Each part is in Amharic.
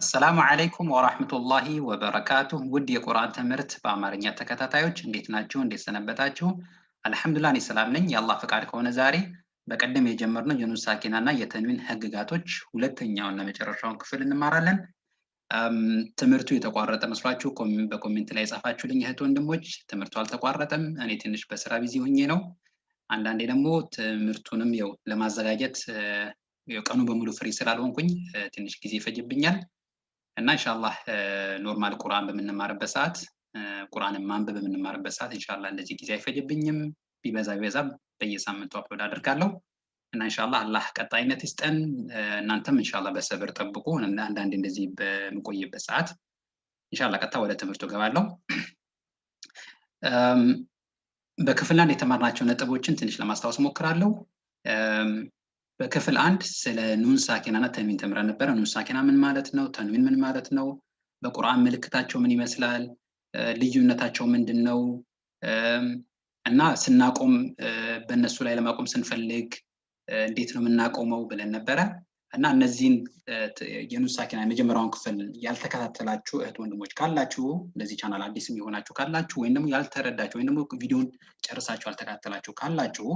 አሰላሙ አለይኩም ወራህመቱላሂ ወበረካቱህ ውድ የቁርአን ትምህርት በአማርኛ ተከታታዮች እንዴት ናችሁ? እንዴት ሰነበታችሁ? አልሐምዱሊላህ እኔ ሰላም ነኝ። የአላህ ፈቃድ ከሆነ ዛሬ በቀደም የጀመርነው የኑን ሳኪና እና የተንዊን ህግጋቶች ሁለተኛውና መጨረሻውን ክፍል እንማራለን። ትምህርቱ የተቋረጠ መስሏችሁ በኮሜንት ላይ የጻፋችሁልኝ እህት ወንድሞች፣ ትምህርቱ አልተቋረጠም። እኔ ትንሽ በስራ ቢዚ ሆኜ ነው። አንዳንዴ ደግሞ ትምህርቱንም ያው ለማዘጋጀት ቀኑ በሙሉ ፍሪ ስላልሆንኩኝ ትንሽ ጊዜ ይፈጅብኛል። እና ኢንሻአላህ ኖርማል ቁርአን በምንማርበት ሰዓት ቁርአንን ማንበብ በምንማርበት ሰዓት ኢንሻአላህ እንደዚህ ጊዜ አይፈጅብኝም። ቢበዛ በየሳምንቱ አፕሎድ አደርጋለሁ። እና ኢንሻአላህ አላህ ቀጣይነት ይስጠን። እናንተም ኢንሻአላህ በሰብር ጠብቁ። እና አንዳንዴ እንደዚህ በምቆይበት ሰዓት ኢንሻአላህ ቀጥታ ወደ ትምህርቱ ገባለሁ። በክፍል አንድ የተማርናቸው ነጥቦችን ትንሽ ለማስታወስ ሞክራለሁ። በክፍል አንድ ስለ ኑን ሳኪና እና ተንዊን ተምረን ነበረ። ኑን ሳኪና ምን ማለት ነው? ተንዊን ምን ማለት ነው? በቁርአን ምልክታቸው ምን ይመስላል? ልዩነታቸው ምንድነው? እና ስናቆም በእነሱ ላይ ለማቆም ስንፈልግ እንዴት ነው የምናቆመው ብለን ነበረ። እና እነዚህን የኑን ሳኪና የመጀመሪያውን ክፍል ያልተከታተላችሁ እህት ወንድሞች ካላችሁ፣ ለዚህ ቻናል አዲስም የሆናችሁ ካላችሁ፣ ወይም ደግሞ ያልተረዳችሁ ወይም ደግሞ ቪዲዮን ጨርሳችሁ ያልተከታተላችሁ ካላችሁ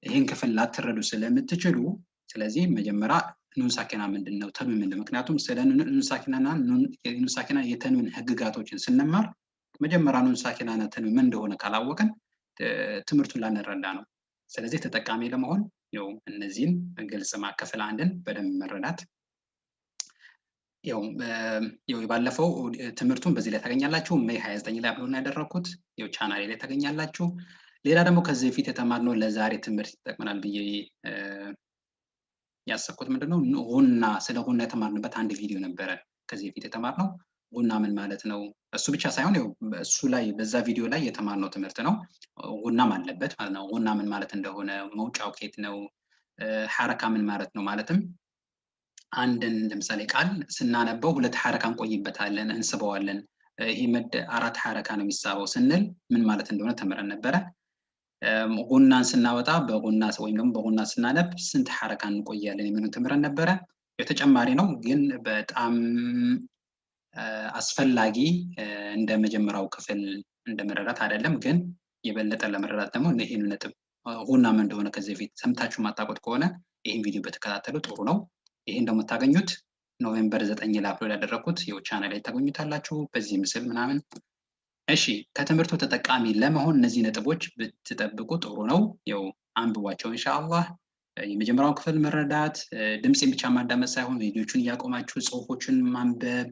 ይህን ክፍል ላትረዱ ስለምትችሉ፣ ስለዚህ መጀመሪያ ኑን ሳኪና ምንድነው? ተንዊን ምንድነው? ምክንያቱም ስለ ኑን ሳኪናና ኑን ሳኪና የተንዊን ህግጋቶችን ስንማር መጀመሪያ ኑን ሳኪናና ተንዊን ምን እንደሆነ ካላወቅን ትምህርቱን ላንረዳ ነው። ስለዚህ ተጠቃሚ ለመሆን ያው እነዚህን ግልጽ ክፍል አንድን በደንብ መረዳት ያው ባለፈው ትምህርቱን በዚህ ላይ ታገኛላችሁ። ሜይ 29 ላይ አፕሎድ ያደረኩት ያው ቻናሌ ላይ ታገኛላችሁ። ሌላ ደግሞ ከዚህ በፊት የተማርነው ለዛሬ ትምህርት ይጠቅመናል ብዬ ያሰብኩት ምንድነው ጉና፣ ስለ ጉና የተማርንበት አንድ ቪዲዮ ነበረ ከዚህ በፊት የተማርነው። ጉና ምን ማለት ነው? እሱ ብቻ ሳይሆን እሱ ላይ በዛ ቪዲዮ ላይ የተማርነው ትምህርት ነው። ጉናም አለበት ማለት ነው። ጉና ምን ማለት እንደሆነ፣ መውጫው ከየት ነው፣ ሐረካ ምን ማለት ነው፣ ማለትም አንድን ለምሳሌ ቃል ስናነበው ሁለት ሐረካ እንቆይበታለን፣ እንስበዋለን። ይሄ መድ አራት ሐረካ ነው የሚሳበው ስንል ምን ማለት እንደሆነ ተምረን ነበረ። ጉናን ስናወጣ በጉና ወይም ደግሞ በጉና ስናነብ ስንት ሐረካ እንቆያለን የሚሉን ተምረን ነበረ። የተጨማሪ ነው ግን በጣም አስፈላጊ እንደ መጀመሪያው ክፍል እንደመረዳት አይደለም። ግን የበለጠ ለመረዳት ደግሞ ይሄን ነጥብ ጉና ምን እንደሆነ ከዚህ በፊት ሰምታችሁ ማታውቁት ከሆነ ይሄን ቪዲዮ በተከታተሉ ጥሩ ነው። ይሄን ደግሞ የምታገኙት ኖቬምበር 9 ላይ አፕሎድ ያደረኩት ቻናል ላይ ታገኙታላችሁ፣ በዚህ ምስል ምናምን። እሺ ከትምህርቱ ተጠቃሚ ለመሆን እነዚህ ነጥቦች ብትጠብቁ ጥሩ ነው። ያው አንብቧቸው ኢንሻአላህ። የመጀመሪያውን ክፍል መረዳት ድምጽን ብቻ ማዳመጥ ሳይሆን ቪዲዮቹን እያቆማችሁ ጽሁፎችን ማንበብ፣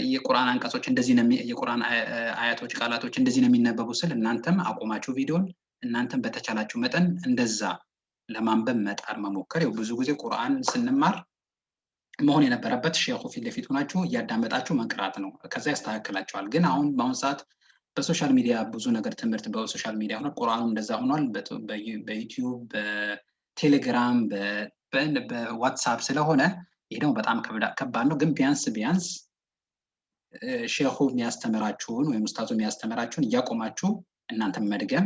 የቁርአን አንቀጾች እንደዚህ ነው፣ የቁርአን አያቶች ቃላቶች እንደዚህ ነው የሚነበቡ ስል እናንተም አቆማችሁ ቪዲዮን እናንተም በተቻላችሁ መጠን እንደዛ ለማንበብ መጣር መሞከር። ያው ብዙ ጊዜ ቁርአን ስንማር መሆን የነበረበት ሼኹ ፊት ለፊት ሆናችሁ እያዳመጣችሁ መቅራት ነው። ከዛ ያስተካክላችኋል። ግን በአሁን ሰዓት በሶሻል ሚዲያ ብዙ ነገር ትምህርት በሶሻል ሚዲያ ሆኗል። ቁርአኑ እንደዛ ሆኗል። በዩቲዩብ፣ በቴሌግራም፣ በዋትሳፕ ስለሆነ ይሄ ደግሞ በጣም ከባድ ነው። ግን ቢያንስ ሼኹ የሚያስተምራችሁን ወይም ኡስታዙ የሚያስተምራችሁን እያቆማችሁ እናንተም መድገም፣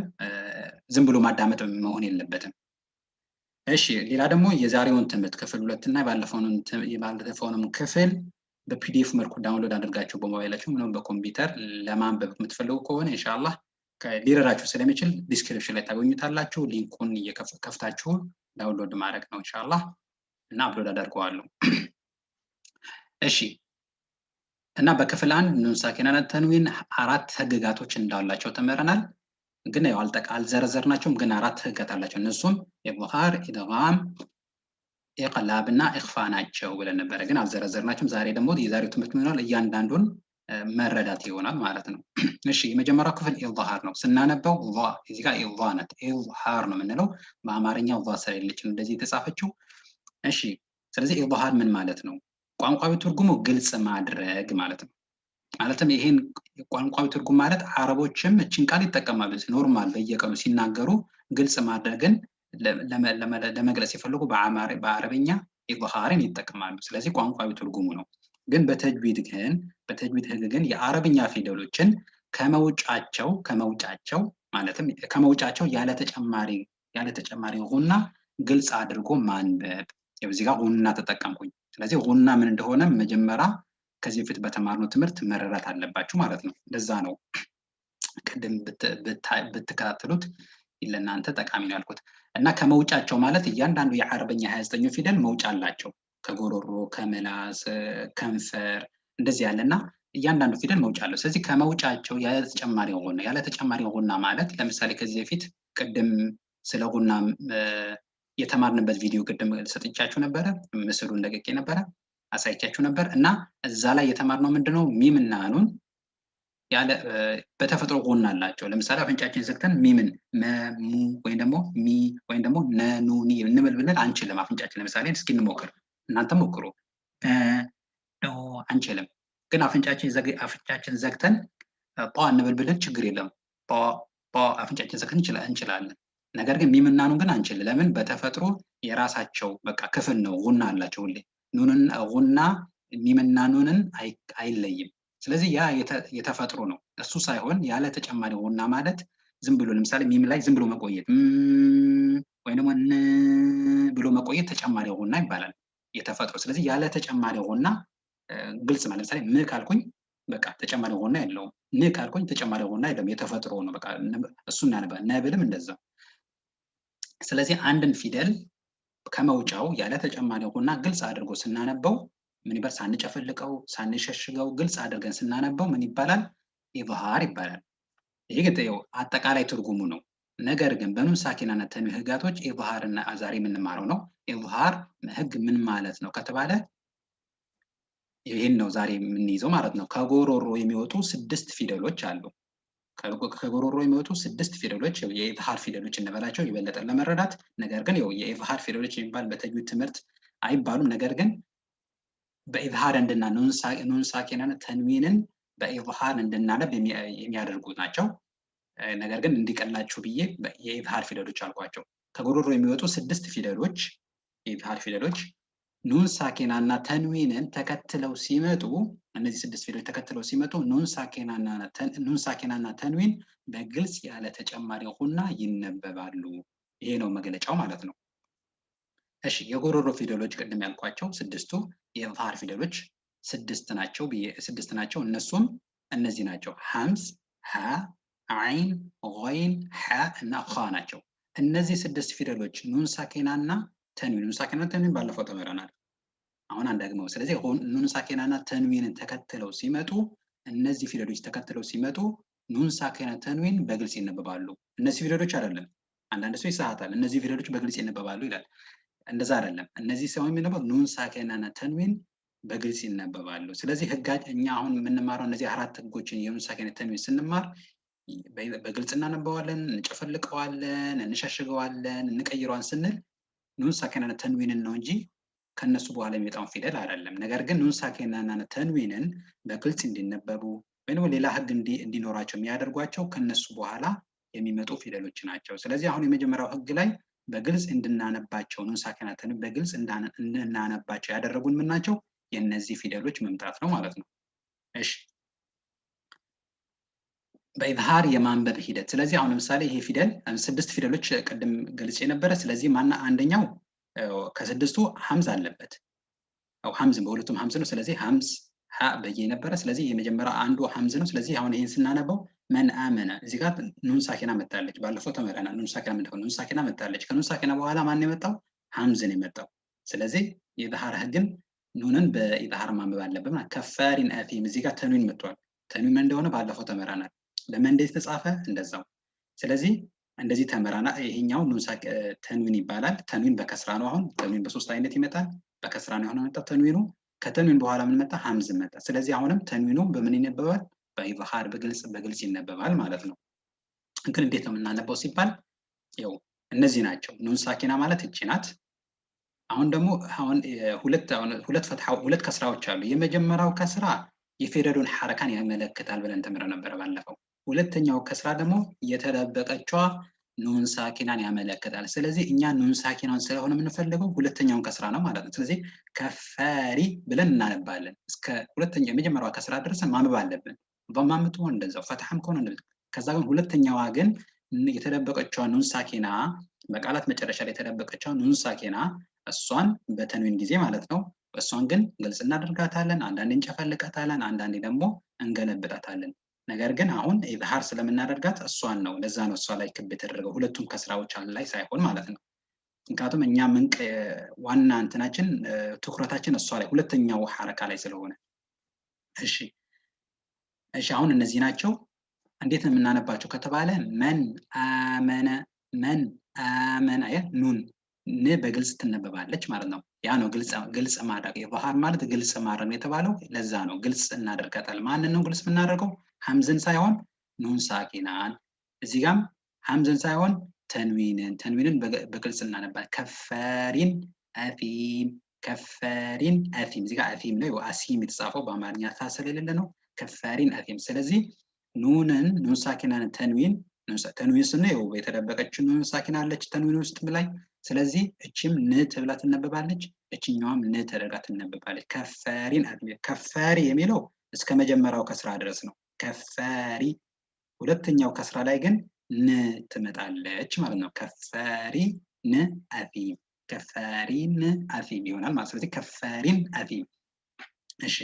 ዝም ብሎ ማዳመጥ መሆን የለበትም። እሺ ሌላ ደግሞ የዛሬውን ትምህርት ክፍል 2 እና የባለፈውንም ክፍል በፒዲኤፍ መልኩ ዳውንሎድ አድርጋችሁ በሞባይላችሁ ምንም በኮምፒውተር ለማንበብ የምትፈልጉ ከሆነ ኢንሻአላህ ሊረዳችሁ ስለሚችል ዲስክሪፕሽን ላይ ታገኙታላችሁ። ሊንኩን እየከፍታችሁ ዳውንሎድ ማድረግ ነው ኢንሻአላህ እና አፕሎድ አደርገዋለሁ። እሺ እና በክፍል 1 ኑን ሳኪናና ተንዊን 4 ህግጋቶች እንዳላቸው ተመረናል። ግን ያው አልዘረዘርናቸውም፣ ግን 4 ህግጋት አላቸው። እነሱም ኢዝሃር፣ ኢድጋም፣ ኢቅላብ እና ኢኽፋ ናቸው ብለን ነበረ፣ ግን አልዘረዘርናቸውም። ዛሬ ደግሞ የዛሬው ትምህርት ይሆናል እያንዳንዱን መረዳት ይሆናል ማለት ነው። እሺ የመጀመሪያው ክፍል ኢዝሃር ነው። ስናነበው እዚህ ጋር ኢዝሃር ናት፣ ኢዝሃር ነው የምንለው። በአማርኛው ዛ ስለሌለች ነው እንደዚህ የተጻፈችው። እሺ ስለዚህ ኢዝሃር ምን ማለት ነው? ቋንቋዊ ትርጉሙ ግልጽ ማድረግ ማለት ነው። ማለትም ይሄን ቋንቋዊ ትርጉም ማለት አረቦችም እችን ቃል ይጠቀማሉ። ኖርማል በየቀኑ ሲናገሩ ግልጽ ማድረግን ለመግለጽ ሲፈልጉ በአረብኛ ኢዝሃርን ይጠቀማሉ። ስለዚህ ቋንቋዊ ትርጉሙ ነው። ግን በተጅዊድ ህግ ግን የአረብኛ ፊደሎችን ከመውጫቸው ማለትም ከመውጫቸው ያለ ተጨማሪ ጉና ግልጽ አድርጎ ማንበብ። እዚህ ጋር ጉና ተጠቀምኩኝ። ስለዚህ ጉና ምን እንደሆነ መጀመሪያ ከዚህ በፊት በተማርነው ትምህርት መረዳት አለባችሁ ማለት ነው። ለዛ ነው ቅድም ብትከታተሉት ለእናንተ ጠቃሚ ነው ያልኩት። እና ከመውጫቸው ማለት እያንዳንዱ የአረበኛ 29 ፊደል መውጫ አላቸው። ከጎሮሮ፣ ከምላስ፣ ከንፈር እንደዚህ ያለና እያንዳንዱ ፊደል መውጫ አለው። ስለዚህ ከመውጫቸው ያለ ተጨማሪ ጉና፣ ያለ ተጨማሪ ጉና ማለት ለምሳሌ ከዚህ በፊት ቅድም ስለ ጉና የተማርንበት ቪዲዮ ቅድም ሰጥቻችሁ ነበረ፣ ምስሉን ለቅቄ ነበረ፣ አሳይቻችሁ ነበር። እና እዛ ላይ የተማርነው ምንድነው ሚም እና ኑን ያለ በተፈጥሮ ጉና አላቸው። ለምሳሌ አፍንጫችን ዘግተን ሚምን መሙ ወይም ደግሞ ሚ ወይም ደግሞ ነኑኒ እንብል ብንል አንችልም። አፍንጫችን ለምሳሌ እስኪ እንሞክር፣ እናንተ ሞክሩ። ኖ አንችልም። ግን አፍንጫችን ዘግተን ጳ እንብል ብንል ችግር የለም። ጳ አፍንጫችን ዘግተን እንችላለን። ነገር ግን ሚም እና ኑን ግን አንችልም። ለምን? በተፈጥሮ የራሳቸው በቃ ክፍል ነው፣ ጉና አላቸው ሁሌ። ኑንን ጉና ሚም እና ኑንን አይለይም። ስለዚህ ያ የተፈጥሮ ነው። እሱ ሳይሆን ያለ ተጨማሪ ጉና ማለት ዝም ብሎ ለምሳሌ ሚም ላይ ዝም ብሎ መቆየት ወይ ደግሞ ን ብሎ መቆየት ተጨማሪ ጉና ይባላል፣ የተፈጥሮ። ስለዚህ ያለ ተጨማሪ ጉና ግልጽ ማለት ለምሳሌ ም ካልኩኝ በቃ ተጨማሪ ጉና የለውም። ን ካልኩኝ ተጨማሪ ጉና የለውም፣ የተፈጥሮ ነው። በቃ እሱ እናነባ ነብልም እንደዛ። ስለዚህ አንድን ፊደል ከመውጫው ያለ ተጨማሪ ጉና ግልጽ አድርጎ ስናነበው ምን ይባላል? ሳንጨፈልቀው ሳንሸሽገው ግልጽ አድርገን ስናነበው ምን ይባላል? ኢዝሃር ይባላል። ይሄ ግን አጠቃላይ ትርጉሙ ነው። ነገር ግን በኑን ሳኪናና ተንዊን ህጋቶች ኢዝሃርና ዛሬ የምንማረው ነው። ኢዝሃር ህግ ምን ማለት ነው ከተባለ ይሄን ነው ዛሬ የምንይዘው ማለት ነው። ከጎሮሮ የሚወጡ 6 ፊደሎች አሉ። ከጎሮሮ የሚወጡ 6 ፊደሎች የኢዝሃር ፊደሎች እንበላቸው የበለጠ ለመረዳት። ነገር ግን የኢዝሃር ፊደሎች የሚባል በተጅዊድ ትምህርት አይባሉም። ነገር ግን በኢዝሃር እንድና ኑን ሳኪናና ተንዊንን በኢዝሃር እንድናነብ የሚያደርጉ ናቸው። ነገር ግን እንዲቀላችሁ ብዬ የኢዝሃር ፊደሎች አልኳቸው። ከጎሮሮ የሚወጡ 6 ፊደሎች የኢዝሃር ፊደሎች ኑን ሳኪናና ተንዊንን ተከትለው ሲመጡ፣ እነዚህ 6 ፊደሎች ተከትለው ሲመጡ ኑን ሳኪናና ተንዊን በግልጽ ያለ ተጨማሪ ጉና ይነበባሉ። ይሄ ነው መግለጫው ማለት ነው። እሺ የጎሮሮ ፊደሎች ቅድም ያልኳቸው 6ቱ የኢዝሃር ፊደሎች 6 ናቸው። እነሱም እነዚህ ናቸው። ሐምዝ፣ ሀ፣ አይን፣ ገይን፣ ሐ እና ኻ ናቸው። እነዚህ 6 ፊደሎች ኑን ሳኪናና ተንዊን ባለፈው ተምረናል። አሁን አንደግመው። ስለዚህ ኑን ሳኪናና ተንዊንን ተከትለው ሲመጡ፣ እነዚህ ፊደሎች ተከትለው ሲመጡ ኑን ሳኪና ተንዊን በግልጽ ይነበባሉ። እነዚህ ፊደሎች አይደለም። አንዳንድ ሰው ይሳሳታል። እነዚህ ፊደሎች በግልጽ ይነበባሉ ይላል። እንደዛ አይደለም። እነዚህ ሰው የሚነበብ ኑን ሳኪናና ተንዊን በግልጽ ይነበባሉ። ስለዚህ እኛ አሁን የምንማረው እነዚህ 4 ህጎችን የኑን ሳኪና ተንዊን ስንማር በግልጽ እናነበዋለን፣ እንጨፈልቀዋለን፣ እንሸሽገዋለን፣ እንቀይረዋለን ስንል ኑን ሳኪናና ተንዊንን ነው እንጂ ከነሱ በኋላ የሚመጣውን ፊደል አይደለም። ነገር ግን ኑን ሳኪናና ተንዊንን በግልጽ እንዲነበቡ ወይም ሌላ ህግ እንዲኖራቸው የሚያደርጓቸው ከነሱ በኋላ የሚመጡ ፊደሎች ናቸው። ስለዚህ አሁን የመጀመሪያው ህግ ላይ በግልጽ እንድናነባቸው ኑን ሳኪና ተንዊን በግልጽ እንድናነባቸው ያደረጉን ምን ናቸው? የነዚህ ፊደሎች መምጣት ነው ማለት ነው። እሺ በኢዝሃር የማንበብ ሂደት። ስለዚህ አሁን ለምሳሌ ይሄ ፊደል 6 ፊደሎች ቅድም ገልጬ ነበረ። ስለዚህ አንደኛው ከ6ቱ ሐምዝ አለበት። ሐምዝ በሁለቱም ሐምዝ ነው። ስለዚህ ሐምዝ ሐ በየ ነበረ። ስለዚህ የመጀመሪያው አንዱ ሐምዝ ነው። ስለዚህ አሁን ይሄን ስናነበው መን አመነ፣ እዚህ ጋር ኑን ሳኪና መጣለች። ባለፈው ተመረና ኑን ሳኪና ምንድነው? ኑን ሳኪና መጣለች። ከኑን ሳኪና በኋላ ማን ነው የመጣው? ሐምዝ ነው የመጣው። ስለዚህ የኢዝሃር ህግን ኑንን በኢዝሃር ማንበብ አለብን። ከፋሪን አፊም፣ እዚህ ጋር ተንዊን መጥቷል። ተንዊን ምን እንደሆነ ባለፈው ተመረናል። ለምን እንዴት ተጻፈ? እንደዛው። ስለዚህ እንደዚህ ተመራና ይሄኛው ኑን ተንዊን ይባላል። ተንዊን በከስራ ነው። አሁን ተንዊን በ3 አይነት ይመጣል። በከስራ ነው የሆነ መጣ ተንዊኑ። ከተንዊን በኋላ ምን መጣ? ሐምዝ መጣ። ስለዚህ አሁንም ተንዊኑ በምን ይነበባል? በኢዝሃር በግልጽ ይነበባል ማለት ነው። ግን እንዴት ነው የምናነበው ሲባል ያው እነዚህ ናቸው። ኑን ሳኪና ማለት እቺ ናት። አሁን ደግሞ ሁለት ከስራዎች አሉ። የመጀመሪያው ከስራ የፊደሉን ሐረካን ያመለክታል ብለን ተምረን ነበር ባለፈው። ሁለተኛው ከስራ ደግሞ የተደበቀችዋ ኑን ሳኪናን ያመለክታል። ስለዚህ እኛ ኑን ሳኪናን ስለሆነ የምንፈልገው ሁለተኛውን ከስራ ነው ማለት ነው። ስለዚህ ከፈሪ ብለን እናነባለን። እስከ ሁለተኛው የመጀመሪያው ከስራ ድረስ ማንበብ አለብን። በማምጡ እንደዛው ፈትሐም ከሆነ እንደዛ። ከዛ ግን ሁለተኛዋ ግን የተደበቀችዋ ኑን ሳኪና በቃላት መጨረሻ ላይ የተደበቀችዋ ኑን ሳኪና እሷን በተንዊን ጊዜ ማለት ነው እሷን ግን ግልጽ እናደርጋታለን፣ አንዳንዴ እንጨፈልቃታለን፣ አንዳንዴ ደግሞ እንገለብጣታለን። ነገር ግን አሁን ኢዝሃር ስለምናደርጋት እሷን ነው፣ ለዛ ነው እሷ ላይ ክብ የተደረገው ሁለቱም ከስራዎች ላይ ሳይሆን ማለት ነው። ምክንያቱም እኛ ዋና እንትናችን ትኩረታችን እሷ ላይ ሁለተኛው ሐረካ ላይ ስለሆነ። እሺ አሁን እነዚህ ናቸው። እንዴት ነው የምናነባቸው ከተባለ መን አመነ ኑን ን በግልጽ ትነበባለች ማለት ነው። ያ ነው ግልጽ ማድረግ። ኢዝሃር ማለት ግልጽ ማድረግ የተባለው ለዛ ነው። ግልጽ እናደርጋታለን። ማንን ነው ግልጽ የምናደርገው? ሐምዝን ሳይሆን ኑን ሳኪናን። እዚህ ጋም ሐምዝን ሳይሆን ተንዊንን በግልጽ እናነባለን። ከፈሪን አፊም እዚህ ጋር አፊም ነው አሲም የተጻፈው በአማርኛ ስለሌለ ነው። ከፈሪን አፊም። ስለዚህ ኑን ሳኪናን ተንዊን ስናየው የተደበቀችው ኑን ሳኪና አለች ተንዊን ውስጥ ላይ። ስለዚህ እቺም ን ተብላ ትነበባለች፣ እቺኛዋም ን ተደርጋ ትነበባለች። ከፈሪን አፊም። ከፈሪ የሚለው እስከ መጀመሪያው ከስራ ድረስ ነው። ከፈሪ። ሁለተኛው ከስራ ላይ ግን ን ትመጣለች ማለት ነው። ከፈሪን አፊም ይሆናል ማለት። ስለዚህ ከፈሪን አፊም። እሺ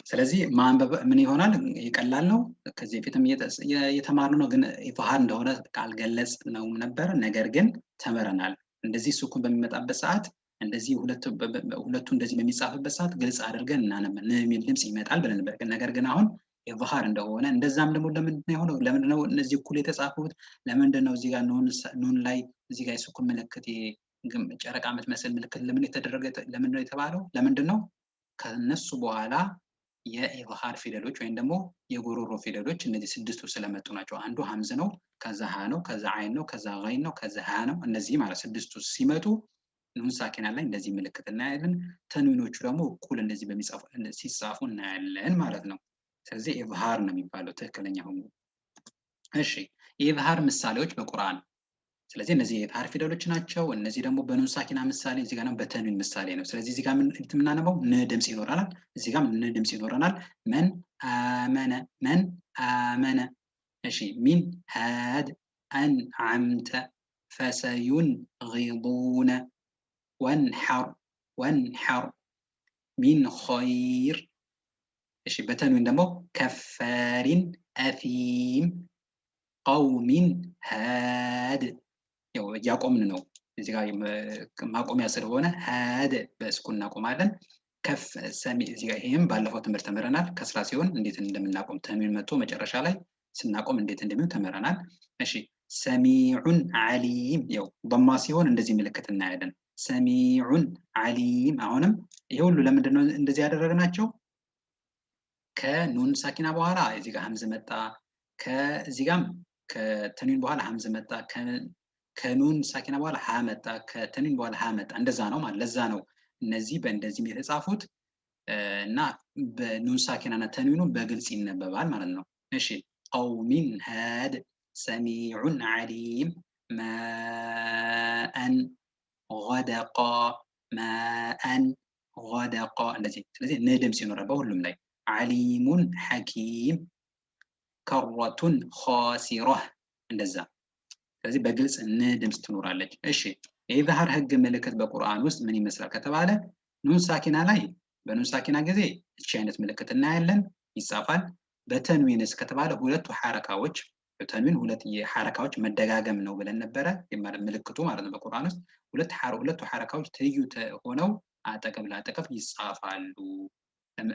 ስለዚህ ማንበብ ምን ይሆናል? ይቀላል ነው። ከዚህ በፊትም የተማርነው ነው፣ ግን ኢዝሃር እንደሆነ ካልገለጽ ነው ነበር። ነገር ግን ተመረናል። እንደዚህ ሱኩን በሚመጣበት ሰዓት እንደዚህ ሁለቱ እንደዚህ በሚጻፍበት ሰዓት ግልጽ አድርገን እናነብን የሚል ድምጽ ይመጣል ብለን ነበር። ነገር ግን አሁን ኢዝሃር እንደሆነ እንደዛም ደግሞ ለምንድን ነው የሆነው? ለምንድን ነው እነዚህ እኩል የተጻፉት? ለምንድን ነው እዚህ ጋር ኑን ላይ እዚህ ጋር የሱኩን ምልክት ጨረቃ የምትመስል ምልክት ለምን የተደረገ? ለምንድን ነው የተባለው? ለምንድን ነው ከነሱ በኋላ የኢዝሃር ፊደሎች ወይም ደግሞ የጉሮሮ ፊደሎች እነዚህ ስድስቱ ስለመጡ ናቸው። አንዱ ሐምዝ ነው፣ ከዛ ሀ ነው፣ ከዛ አይን ነው፣ ከዛ ገይን ነው፣ ከዛ ሀ ነው። እነዚህ ማለት ስድስቱ ሲመጡ ኑን ሳኪና ላይ እንደዚህ ምልክት እናያለን። ተንዊኖቹ ደግሞ እኩል እንደዚህ ሲጻፉ እናያለን ማለት ነው። ስለዚህ ኢዝሃር ነው የሚባለው ትክክለኛ ሆኖ። እሺ የኢዝሃር ምሳሌዎች በቁርአን። ስለዚህ እነዚህ የኢዝሃር ፊደሎች ናቸው። እነዚህ ደግሞ በኑን ሳኪና ምሳሌ፣ እዚህ ጋር በተንዊን ምሳሌ ነው። ስለዚህ እዚህ ጋር የምናነበው ን ድምጽ ይኖረናል፣ እዚህ ጋር ን ድምጽ ይኖረናል። መን አመነ። እሺ ሚን ሃድ አንዓምተ ፈሰዩንጊዱነ ወንሐር ሚን ኸይር። እሺ በተንዊን ደግሞ ከፋሪን አፊም ቀውሚን ሃድ። እያቆምን ነው እዚህ ጋር ማቆሚያ ስለሆነ ሃድ በስኩን እናቆማለን። ከፍ ሰሚ እዚህ ጋር ይሄም ባለፈው ትምህርት ተምረናል። ከስራ ሲሆን እንዴት እንደምናቆም ተንዊን መጥቶ መጨረሻ ላይ ስናቆም እንዴት እንደሚሆን ተምረናል። እሺ ሰሚዑን ዓሊም በማ ሲሆን እንደዚህ ምልክት እናያለን። ሰሚዑን ዓሊም። አሁንም ይሄ ሁሉ ለምንድን ነው እንደዚህ ያደረግናቸው? ከኑን ሳኪና በኋላ እዚህ ጋር ሐምዝ መጣ። ከዚህ ጋርም ከተንዊን በኋላ ሐምዝ መጣ። ከኑን ሳኪና በኋላ ሀ መጣ። ከተንዊን በኋላ ሀ መጣ። እንደዛ ነው ማለት። ለዛ ነው እነዚህ በእንደዚህም የተጻፉት እና በኑን ሳኪና እና ተንዊኑ በግልጽ ይነበባል ማለት ነው። እሺ ቀውሚን ሃድ ሰሚዑን ዓሊም ማአን ገደቃ እንደዚህ። ስለዚህ ን ድምጽ ይኖራል በሁሉም ላይ። ዓሊሙን ሐኪም ከረቱን ኻሲረህ እንደዛ። ስለዚህ በግልጽ ን ድምጽ ትኖራለች። እሺ የኢዝሃር ህግ ምልክት በቁርአን ውስጥ ምን ይመስላል ከተባለ ኑን ሳኪና ላይ በኑን ሳኪና ጊዜ እቺ አይነት ምልክት እናያለን፣ ይጻፋል። በተንዊንስ ከተባለ ሁለቱ ሐረካዎች በተንዊን ሁለት የሐረካዎች መደጋገም ነው ብለን ነበረ። ምልክቱ ማለት ነው በቁርአን ውስጥ ሁለቱ ሐረካዎች ትይዩ ሆነው አጠገብ ለአጠገብ ይጻፋሉ።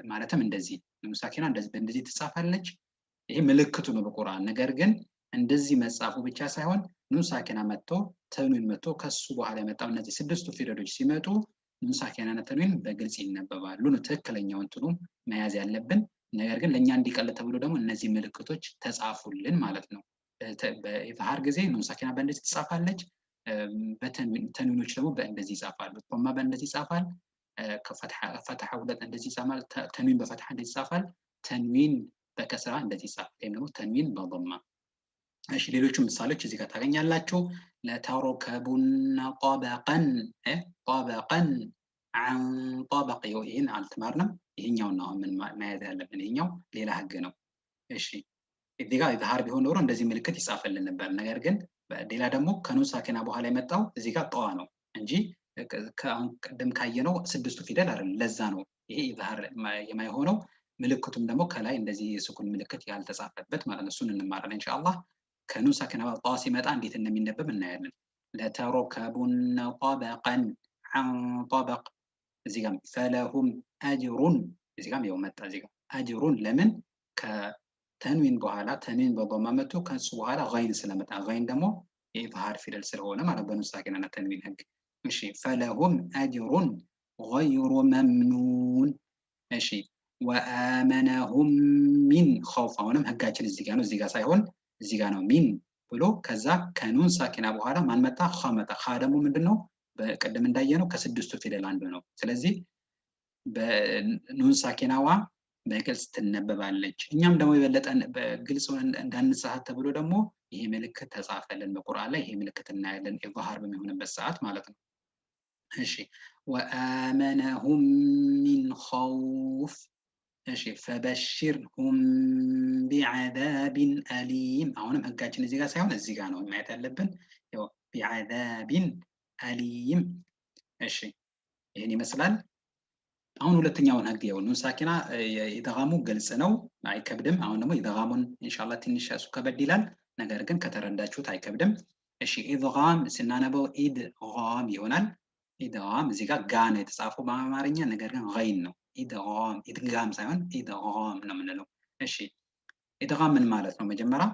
ማለትም እንደዚህ ኑን ሳኪና እንደዚህ ትጻፋለች። ይሄ ምልክቱ ነው በቁርአን። ነገር ግን እንደዚህ መጻፉ ብቻ ሳይሆን ኑን ሳኪና መጥቶ ተንዊን መጥቶ ከሱ በኋላ የመጣው እነዚህ ስድስቱ ፊደሎች ሲመጡ ኑን ሳኪና እና ተንዊን በግልጽ ይነበባሉ ነው ትክክለኛው እንትኑ መያዝ ያለብን። ነገር ግን ለኛ እንዲቀል ተብሎ ደግሞ እነዚህ ምልክቶች ተጻፉልን ማለት ነው። በኢዝሃር ጊዜ ኑን ሳኪና በእንደዚህ ትጻፋለች፣ ተንዊኖች ደግሞ በእንደዚህ ይጻፋሉ። ቶማ በእንደዚህ ይጻፋል፣ ፈትሐ ሁለት እንደዚህ ይጻፋል፣ ተንዊን በፈትሐ እንደዚህ ይጻፋል፣ ተንዊን በከስራ እንደዚህ ይጻፋል፣ ወይም ደግሞ ተንዊን በضማ። እሺ ሌሎቹ ምሳሌዎች እዚህ ጋር ታገኛላችሁ። ለተረከቡነ ጠበቀን አን ጠበቅ። ይሄን አልተማርንም። ይሄኛው ነው አሁን መያዝ ያለብን። ይሄኛው ሌላ ህግ ነው። እሺ እዚህ ጋር ኢዝሃር ቢሆን ኖሮ እንደዚህ ምልክት ይጻፈልን ነበር። ነገር ግን ሌላ ደግሞ ከኑን ሳኪና በኋላ የመጣው እዚህ ጋር ጠዋ ነው እንጂ ከአሁን ቀደም ካየነው ስድስቱ ፊደል አይደለም። ለዛ ነው ይሄ ኢዝሃር የማይሆነው። ምልክቱም ደግሞ ከላይ እንደዚህ የሱኩን ምልክት ያልተጻፈበት ማለት ነው። እሱን እንማራለን ኢንሻአላህ። ከኑን ሳኪና ጣ ሲመጣ እንዴት እንደሚነበብ እናያለን። ለተረከቡነ ጠበቀን ዐን ጠበቅ። እዚህ ጋር ፈለሁም አጅሩን፣ እዚህ ጋር ያው መጣ። እዚህ ጋር አጅሩን ለምን ከተንዊን በኋላ ተንዊን በዶማ መጥቶ ከሱ በኋላ ገይን ስለመጣ ገይን ደግሞ የኢዝሃር ፊደል ስለሆነ ማለት በኑን ሳኪናና ተንዊን ህግ። እሺ ፈለሁም አጅሩን ገይሩ መምኑን። እሺ ወአመነሁም ሚን ኸውፍ። አሁንም ህጋችን እዚህ ጋር ነው፣ እዚህ ጋር ሳይሆን እዚህ ጋር ነው። ሚን ብሎ ከዛ ከኑን ሳኪና በኋላ ማን መጣ? ኸ መጣ። ኸ ደግሞ ምንድነው? በቅድም እንዳየነው ከስድስቱ ፊደል አንዱ ነው። ስለዚህ በኑን ሳኪናዋ በግልጽ ትነበባለች። እኛም ደግሞ የበለጠ በግልጽ እንዳንሳሳት ተብሎ ደግሞ ይሄ ምልክት ተጻፈልን በቁርአን ላይ። ይሄ ምልክት እናያለን ኢዝሃር በሚሆንበት ሰዓት ማለት ነው። እሺ ወአመነሁም ሚን ኸውፍ። እሺ ፈበሽርሁም ቢዐዛቢን አሊም። አሁንም ህጋችን እዚህ ጋር ሳይሆን እዚህ ጋር ነው ማየት ያለብን። ያው ቢዐዛቢን አሊም። እሺ ይሄን ይመስላል። አሁን ሁለተኛውን ህግ ያው ኑን ሳኪና ኢድጋሙ ግልጽ ነው፣ አይከብድም። አሁን ደግሞ ኢድጋሙን ኢንሻአላህ ትንሽ እሱ ከበድ ይላል፣ ነገር ግን ከተረዳችሁት አይከብድም። እሺ ኢድጋም ስናነበው ኢድጋም ይሆናል። ኢድጋም እዚህ ጋር ጋ ነው የተጻፈው በአማርኛ፣ ነገር ግን ገይን ነው። ኢድጋም ኢድጋም ሳይሆን ኢድጋም ነው የምንለው። እሺ ኢድጋም ምን ማለት ነው? መጀመሪያ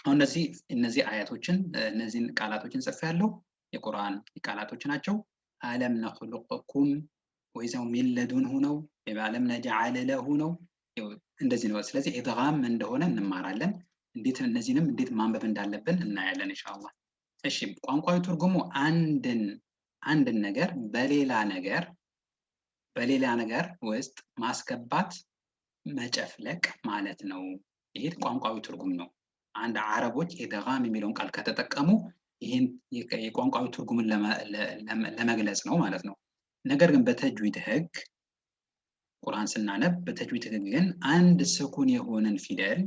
አሁን እነዚህ አያቶችን እነዚህን ቃላቶችን ጽፌያለሁ። የቁርአን ቃላቶች ናቸው። አለም ነኽሉቅኩም ወይዛው ሚን ለዱንሁ ነው፣ አለም ነጅዐለ ለሁ ነው፣ እንደዚህ ነው። ስለዚህ ኢድጋም እንደሆነ እንማራለን። እንዴት እነዚህንም እንዴት ማንበብ እንዳለብን እናያለን ኢንሻአላህ። እሺ ቋንቋዊ ትርጉሙ አንድን ነገር በሌላ ነገር ውስጥ ማስገባት መጨፍለቅ ማለት ነው። ይሄ ቋንቋዊ ትርጉም ነው። አንድ አረቦች ኢድጋም የሚለውን ቃል ከተጠቀሙ ይሄን የቋንቋዊ ትርጉምን ለመግለጽ ነው ማለት ነው። ነገር ግን በተጅዊድ ህግ ቁርአን ስናነብ በተጅዊድ ህግ ግን አንድ ስኩን የሆነን ፊደል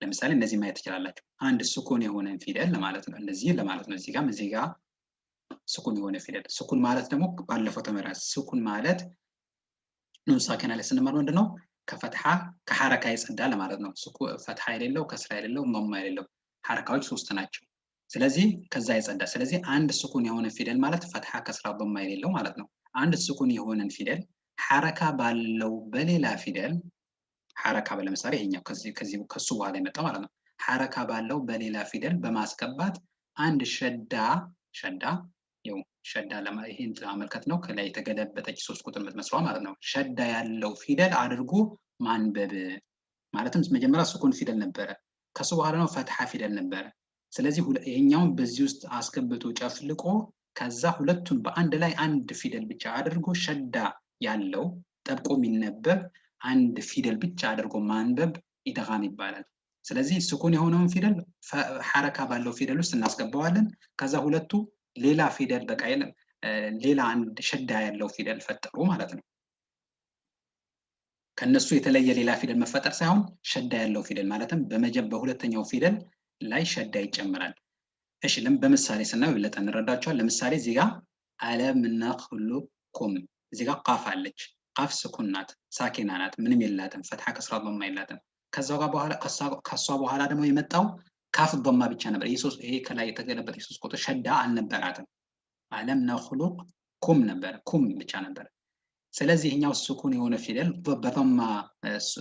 ለምሳሌ እነዚህ ማየት ትችላላችሁ። አንድ ስኩን የሆነን ፊደል ለማለት ነው፣ እንደዚህ ለማለት ነው። እዚህ ጋር ስኩን የሆነ ፊደል። ስኩን ማለት ደግሞ ባለፈው ተመራስ ስኩን ማለት ኑን ሳኪና ላይ ስንማር ምንድነው? ከፈትሐ ከሐረካ የጸዳ ለማለት ነው። ፈትሐ የሌለው ከስራ የሌለው ضማ የሌለው ሐረካዎች ሶስት ናቸው። ስለዚህ ከዛ የጸዳ። ስለዚህ አንድ ስኩን የሆነ ፊደል ማለት ፈትሐ ከስራ ضማ የሌለው ማለት ነው። አንድ ስኩን የሆነን ፊደል ሐረካ ባለው በሌላ ፊደል ሐረካ ለምሳሌ ይሄኛው ከሱ በኋላ የመጣው ማለት ነው። ሐረካ ባለው በሌላ ፊደል በማስገባት አንድ ሸዳ ይሄን ለማመልከት ነው። ከላይ የተገለበጠች 3 ቁጥር የምትመስለው ማለት ነው። ሸዳ ያለው ፊደል አድርጎ ማንበብ ማለትም መጀመሪያ ስኩን ፊደል ነበረ፣ ከሱ በኋላ ነው ፈትሐ ፊደል ነበረ። ስለዚህ ይሄኛውን በዚህ ውስጥ አስገብቶ ጨፍልቆ ከዛ ሁለቱን በአንድ ላይ አንድ ፊደል ብቻ አድርጎ ሸዳ ያለው ጠብቆ የሚነበብ አንድ ፊደል ብቻ አድርጎ ማንበብ ኢድጋም ይባላል። ስለዚህ ስኩን የሆነውን ፊደል ሐረካ ባለው ፊደል ውስጥ እናስገባዋለን። ከዛ ሁለቱ ሌላ ፊደል በቃ ሌላ አንድ ሸዳ ያለው ፊደል ፈጠሩ ማለት ነው። ከነሱ የተለየ ሌላ ፊደል መፈጠር ሳይሆን ሸዳ ያለው ፊደል ማለትም በሁለተኛው ፊደል ላይ ሸዳ ይጨምራል። እሺ በምሳሌ ስናየው ይበልጥ እንረዳቸዋለን። ለምሳሌ እዚህ ጋር አለም ነኽሉቅኩም፣ እዚህ ጋር ቃፍ አለች። ቃፍ ስኩን ናት፣ ሳኪና ናት፣ ምንም የላትም፣ ፈትሐ ከስራ ضማ የላትም። ከሷ በኋላ ደግሞ የመጣው ካፍ ضማ ብቻ ነበር። ይሄ ከላይ የተገለበጠ የሶስት ቁጥር ሸዳ አልነበራትም። አለም ነኽሉቅኩም ነበር፣ ኩም ብቻ ነበር። ስለዚህ ይሄኛው ስኩን የሆነ ፊደል በضማ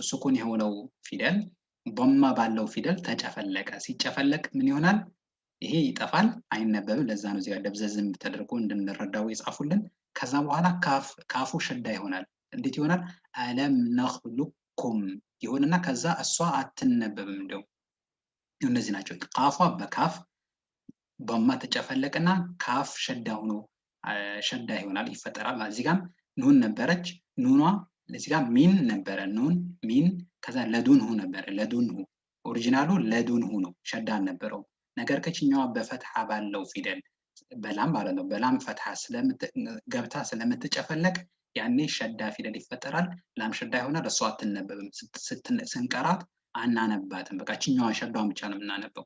ስኩን የሆነው ፊደል ضማ ባለው ፊደል ተጨፈለቀ። ሲጨፈለቅ ምን ይሆናል? ይሄ ይጠፋል፣ አይነበብም። ለዛ ነው እዚህ ጋር ደብዘዝም ተደርጎ እንድንረዳው የጻፉልን። ከዛ በኋላ ካፉ ሸዳ ይሆናል። እንዴት ይሆናል? አለም ነኽሉቅኩም ይሆንና ከዛ እሷ አትነበብም። እንደው እነዚህ ናቸው። ቃፏ በካፍ ضማ ተጨፈለቀና ካፍ ሸዳ ሆኖ ሸዳ ይሆናል፣ ይፈጠራል። እዚህ ጋር ኑን ነበረች፣ ኑኗ እዚህ ጋር ሚን ነበረ፣ ኑን ሚን፣ ከዛ ለዱንሁ ነበረ፣ ለዱንሁ ኦሪጂናሉ ለዱንሁ ነው፣ ሸዳ አልነበረው። ነገር ከችኛዋ በፈትሐ ባለው ፊደል በላም ማለት ነው። በላም ፈትሐ ገብታ ስለምትጨፈለቅ ያኔ ሸዳ ፊደል ይፈጠራል። ላም ሸዳ ይሆናል፣ እሷ አትነበብም። ስንቀራት አናነባትም። በቃ ችኛዋ ሸዳውን ብቻ ነው የምናነበው።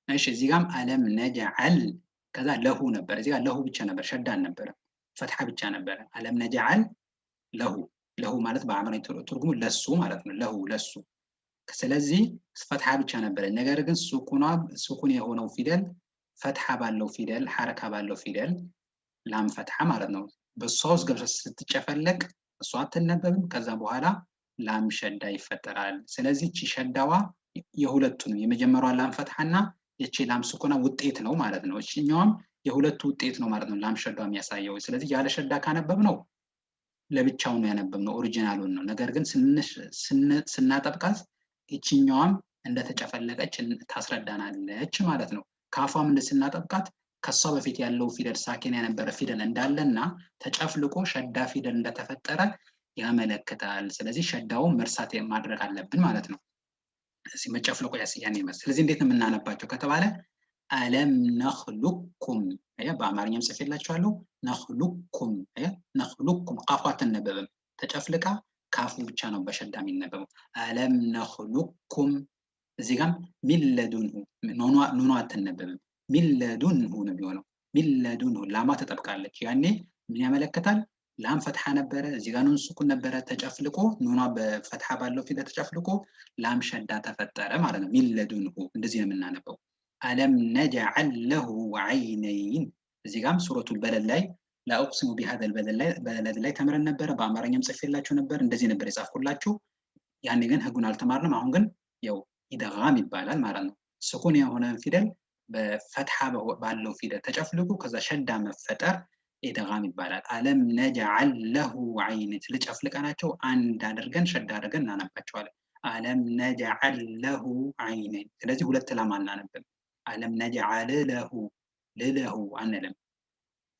እሺ እዚህ ጋርም አለም ነጅዐል፣ ከዛ ለሁ ነበር፣ እዚህ ጋር ለሁ ብቻ ነበር፣ ሸዳ አልነበረም። ፈትሐ ብቻ ነበረ። አለም ነጅዐል ለሁ ማለት በአማርኛ ትርጉሙ ለሱ ማለት ነው። ለሱ ስለዚህ ፈትሐ ብቻ ነበረ። ነገር ግን ሱኩን የሆነው ፊደል ፈትሐ ባለው ፊደል ሐረካ ባለው ፊደል ላም ፈትሐ ማለት ነው። በሷ ውስጥ ገብታ ስትጨፈለቅ እሷ አትነበብም። ከዛ በኋላ ላም ሸዳ ይፈጠራል። ስለዚህ እቺ ሸዳዋ የሁለቱንም የመጀመሪያዋ ላም ፈትሐና የቺ ላም ሱኩና ውጤት ነው ማለት ነው። እቺኛውም የሁለቱ ውጤት ነው ማለት ነው ላም ሸዳ የሚያሳየው። ስለዚህ ያለ ሸዳ ካነበብ ነው ለብቻው ነው ያነበብነው ኦሪጂናሉን ነው። ነገር ግን ስናጠብቃት እቺኛዋም እንደተጨፈለቀች ታስረዳናለች ማለት ነው። ካፏም ስናጠብቃት ከሷ በፊት ያለው ፊደል ሳኪን የነበረ ፊደል እንዳለና ተጨፍልቆ ሸዳ ፊደል እንደተፈጠረ ያመለክታል። ስለዚህ ሸዳውን መርሳት ማድረግ አለብን ማለት ነው። እዚህ መጨፍለቆ ያስያን ይመስል። ስለዚህ እንዴት ነው የምናነባቸው ከተባለ አለም ነኽሉኩም በአማርኛም ጽፌላችኋለሁ። ነኽሉኩም ነኽሉኩም ቃፏ አትነበብም። ተጨፍልቃ ካፉ ብቻ ነው በሸዳ የሚነበበው። አለም ነኽሉኩም እዚህ ጋር ሚለዱንሁ ኑኗ አትነበብም። ሚለዱንሁ ነው የሚሆነው። ሚለዱንሁ ላማ ተጠብቃለች። ያኔ ምን ያመለክታል? ላም ፈትሐ ነበረ፣ እዚህ ጋር ኑን ሱኩን ነበረ ተጨፍልቆ ኑኗ በፈትሐ ባለው ፊደል ተጨፍልቆ ላም ሸዳ ተፈጠረ ማለት ነው። ሚለዱንሁ እንደዚህ ነው የምናነበው። አለም ነጅዐል ለሁ ዐይነይን እዚህ ጋርም ሱረቱል በለድ ላይ ላኡቅሲሙ ቢሃዘል በለድ ላይ ተምረን ነበረ። በአማርኛም ጽፌላችሁ ነበር። እንደዚህ ነበር የጻፍኩላችሁ። ያኔ ግን ህጉን አልተማርንም። አሁን ግን ያው ኢድጋም ይባላል ማለት ነው። ስኩን የሆነ ፊደል በፈትሐ ባለው ፊደል ተጨፍልቁ ከዛ ሸዳ መፈጠር ኢድጋም ይባላል። አለም ነጅዐል ለሁ ዐይነይን ልጨፍልቀናቸው አንድ አድርገን ሸዳ አድርገን እናነባቸዋለን። አለም ነጅዐል ለሁ ዐይነይን። ስለዚህ ሁለት ላም አናነብም። አለም ነጅዐል ለሁ አንልም።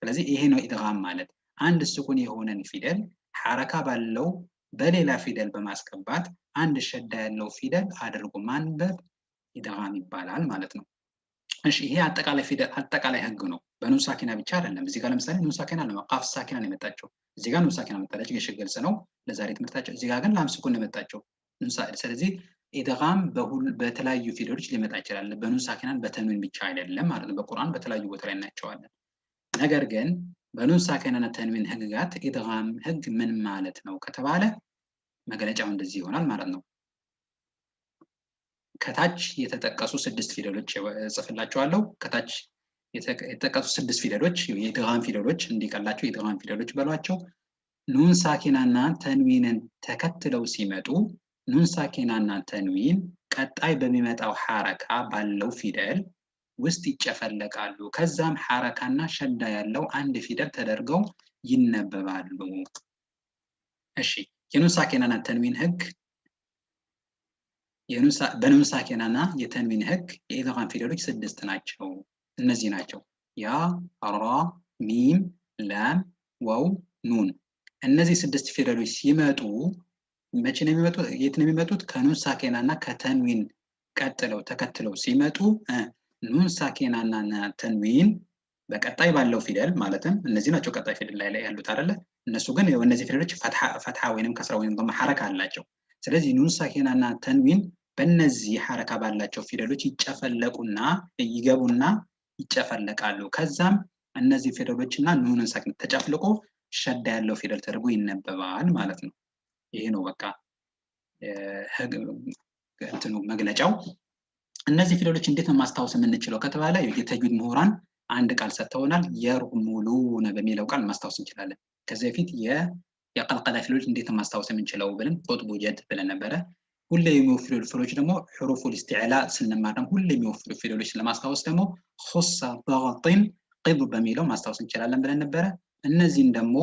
ስለዚህ ይሄ ነው ኢድጋም ማለት። አንድ ስኩን የሆነን ፊደል ሐረካ ባለው በሌላ ፊደል በማስገባት አንድ ሸዳ ያለው ፊደል አድርጎ ማንበብ ኢድጋም ይባላል ማለት ነው። እሺ ይሄ አጠቃላይ ህግ ነው። በኑን ሳኪና ብቻ አይደለም። እዚህ ጋር ለምሳሌ ኑን ሳኪና ለመቃፍ ሳኪና ነው የመጣቸው። እዚህ ጋር ኑን ሳኪና መጣለች፣ እሺ ግልጽ ነው ለዛሬ ትምህርታቸው። እዚህ ጋር ግን ላም ስኩን ነው የመጣቸው። ስለዚህ ኢድጋም በተለያዩ ፊደሎች ሊመጣ ይችላል። በኑን ሳኪናን በተንዊን ብቻ አይደለም ማለት ነው። በቁርአን በተለያዩ ቦታ ላይ እናያቸዋለን። ነገር ግን በኑን ሳኪናና ተንዊን ህግጋት ኢድጋም ህግ ምን ማለት ነው ከተባለ መግለጫው እንደዚህ ይሆናል ማለት ነው። ከታች የተጠቀሱ 6 ፊደሎች ጽፍላችኋለሁ። ከታች የተጠቀሱ 6 ፊደሎች የኢድጋም ፊደሎች እንዲቀላቸው የኢድጋም ፊደሎች በሏቸው። ኑን ሳኪናና ተንዊንን ተከትለው ሲመጡ ኑን ሳኪናና ተንዊን ቀጣይ በሚመጣው ሐረካ ባለው ፊደል ውስጥ ይጨፈለቃሉ። ከዛም ሐረካና ሸዳ ያለው አንድ ፊደል ተደርገው ይነበባሉ። እሺ የኑን ሳኪናና ተንዊን ህግ በኑን ሳኪናና የተንዊን ህግ የኢድጋም ፊደሎች 6 ናቸው። እነዚህ ናቸው ያ፣ ራ፣ ሚም፣ ላም፣ ዋው፣ ኑን። እነዚህ 6 ፊደሎች ሲመጡ መቼ ነው የሚመጡት? የት ነው የሚመጡት? ከኑን ሳኪናና ከተንዊን ተከትለው ሲመጡ ኑን ሳኪናና ተንዊን በቀጣይ ባለው ፊደል ማለትም እነዚህ ናቸው ቀጣይ ፊደል ላይ ያሉት አይደለ? እነሱ ግን እነዚህ ፊደሎች ፈትሐ ወይንም ከስራ ወይንም ደግሞ ሐረካ አላቸው። ስለዚህ ኑን ሳኪናና ተንዊን በእነዚህ ሐረካ ባላቸው ፊደሎች ይጨፈለቁና ይገቡና ይጨፈለቃሉ። ከዛም እነዚህ ፊደሎችና ኑንን ሳኪን ተጨፍልቆ ሸዳ ያለው ፊደል ተደርጎ ይነበባል ማለት ነው። ይሄ ነው በቃ እንትኑ መግለጫው። እነዚህ ፊደሎች እንዴት ነው ማስታወስ የምንችለው ከተባለ የተጅዊድ ምሁራን አንድ ቃል ሰጥተውናል። የርሙሉነ በሚለው ቃል ማስታወስ እንችላለን። ከዚህ በፊት የቀልቀላ ፊደሎች እንዴት ነው ማስታወስ የምንችለው ብለን ቁጥቡ ጀድ ብለን ነበረ። ሁሌ የሚወፍሩ ፊደሎች ደግሞ ሑሩፉል ኢስቲዕላ ስንማር ደግሞ ሁሌ የሚወፍሩ ፊደሎች ለማስታወስ ደግሞ ኹሳ ضغطን ቂብ በሚለው ማስታወስ እንችላለን ብለን ነበረ። እነዚህን ደግሞ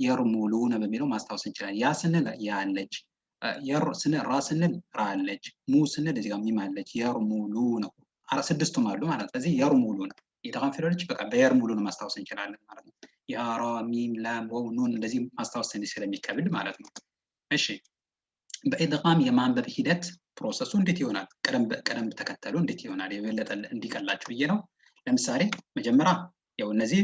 የርሙሉነ በሚለው ማስታወስ እንችላለን። ያ ስንል ያ አለች፣ ራ ስንል ራ አለች፣ ሙ ስንል እዚህ ጋር ሚም አለች። የርሙሉነ 6ቱም አሉ ማለት ነው። ስለዚህ የርሙሉነ የኢድጋም ፊደሎች በቃ በየርሙሉነ ማስታወስ እንችላለን ማለት ነው። ያ፣ ራ፣ ሚም፣ ላም፣ ዋው፣ ኑን እንደዚህ ማስታወስ ስለሚከብድ ማለት ነው። እሺ በኢድጋም የማንበብ ሂደት ፕሮሰሱ እንዴት ይሆናል? ቀደም ተከተሉ እንዴት ይሆናል? የበለጠ እንዲቀላችሁ ብዬ ነው። ለምሳሌ መጀመሪያ ያው እነዚህ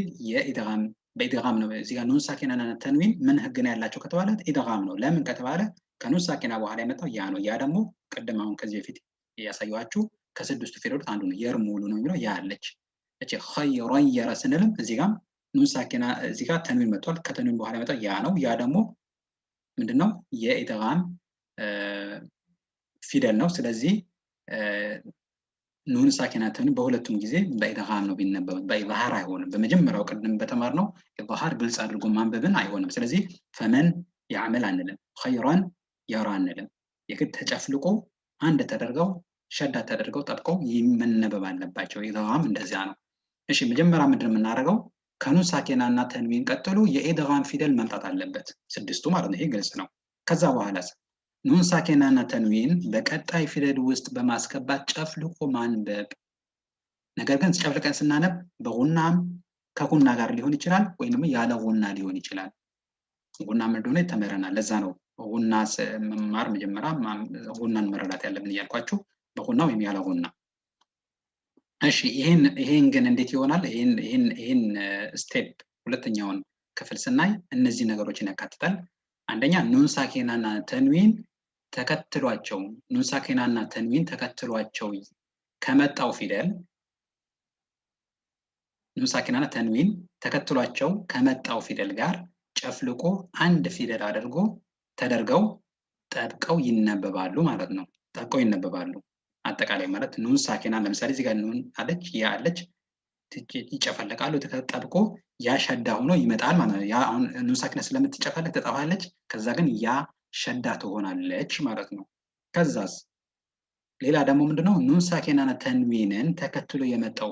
በኢድጋም ነው። እዚህ ጋር ኑን ሳኪናና ተንዊን ምን ህግ ነው ያላቸው ከተባለ ኢድጋም ነው። ለምን ከተባለ ከኑን ሳኪና በኋላ የመጣው ያ ነው። ያ ደግሞ ቅድም አሁን ከዚህ በፊት ያሳየኋችሁ ከ6ቱ ፊደሎች አንዱ ነው። የርሙሉ ነው የሚለው ያ አለች። እቺ ኸይረን የረ ስንልም እዚህ ጋር ኑን ሳኪና እዚህ ጋር ተንዊን መጥቷል። ከተንዊን በኋላ መጣ ያ ነው። ያ ደግሞ ምንድነው የኢድጋም ፊደል ነው። ስለዚህ ኑን ሳኪና ተንዊን በሁለቱም ጊዜ በኢድጋም ነው ቢነበብ፣ በኢዝሃር አይሆንም። በመጀመሪያው ቅድም በተማርነው ኢዝሃር ግልጽ አድርጎ ማንበብን አይሆንም። ስለዚህ ፈመን ያዕመል አንልም፣ ኸይራን የራ አንልም። የግድ ተጨፍልቆ አንድ ተደርገው ሸዳ ተደርገው ጠብቀው መነበብ አለባቸው። ኢድጋም እንደዚያ ነው። እሺ መጀመሪያ ምንድን የምናደርገው ከኑን ሳኪና እና ተንዊን ቀጥሎ የኢድጋም ፊደል መምጣት አለበት፣ ስድስቱ ማለት ነው። ይሄ ግልጽ ነው። ከዛ በኋላ ኑን ሳኪና እና ተንዊን በቀጣይ ፊደል ውስጥ በማስገባት ጨፍልቆ ማንበብ። ነገር ግን ጨፍልቀን ስናነብ በጉናም ከጉና ጋር ሊሆን ይችላል፣ ወይም ያለ ጉና ሊሆን ይችላል። ጉና ምን እንደሆነ ተመረናል። ለዛ ነው ጉና መማር መጀመሪያ ጉናን መረዳት ያለብን እያልኳችሁ፣ በጉና ወይም ያለ ጉና። እሺ ይሄን ግን እንዴት ይሆናል? ይሄን ስቴፕ ሁለተኛውን ክፍል ስናይ እነዚህ ነገሮችን ያካትታል። አንደኛ ኑን ሳኪና እና ተንዊን ተከትሏቸው ኑን ሳኪና እና ተንዊን ተከትሏቸው ከመጣው ፊደል ኑን ሳኪና እና ተንዊን ተከትሏቸው ከመጣው ፊደል ጋር ጨፍልቆ አንድ ፊደል ተደርገው ጠብቀው ይነበባሉ ማለት ነው። ጠብቀው ይነበባሉ። አጠቃላይ ማለት ኑን ሳኪና ለምሳሌ እዚህ ጋር ኑን አለች፣ ያ አለች፣ ይጨፈለቃሉ። ተጠብቆ ያ ሸዳ ሆኖ ይመጣል ማለት ነው። ያ አሁን ኑን ሳኪና ስለምትጨፈለቅ ትጠፋለች። ከዛ ግን ያ ሸዳ ትሆናለች ማለት ነው። ከዛስ ሌላ ደግሞ ምንድነው ኑን ሳኪናና ተንዊንን ተከትሎ የመጣው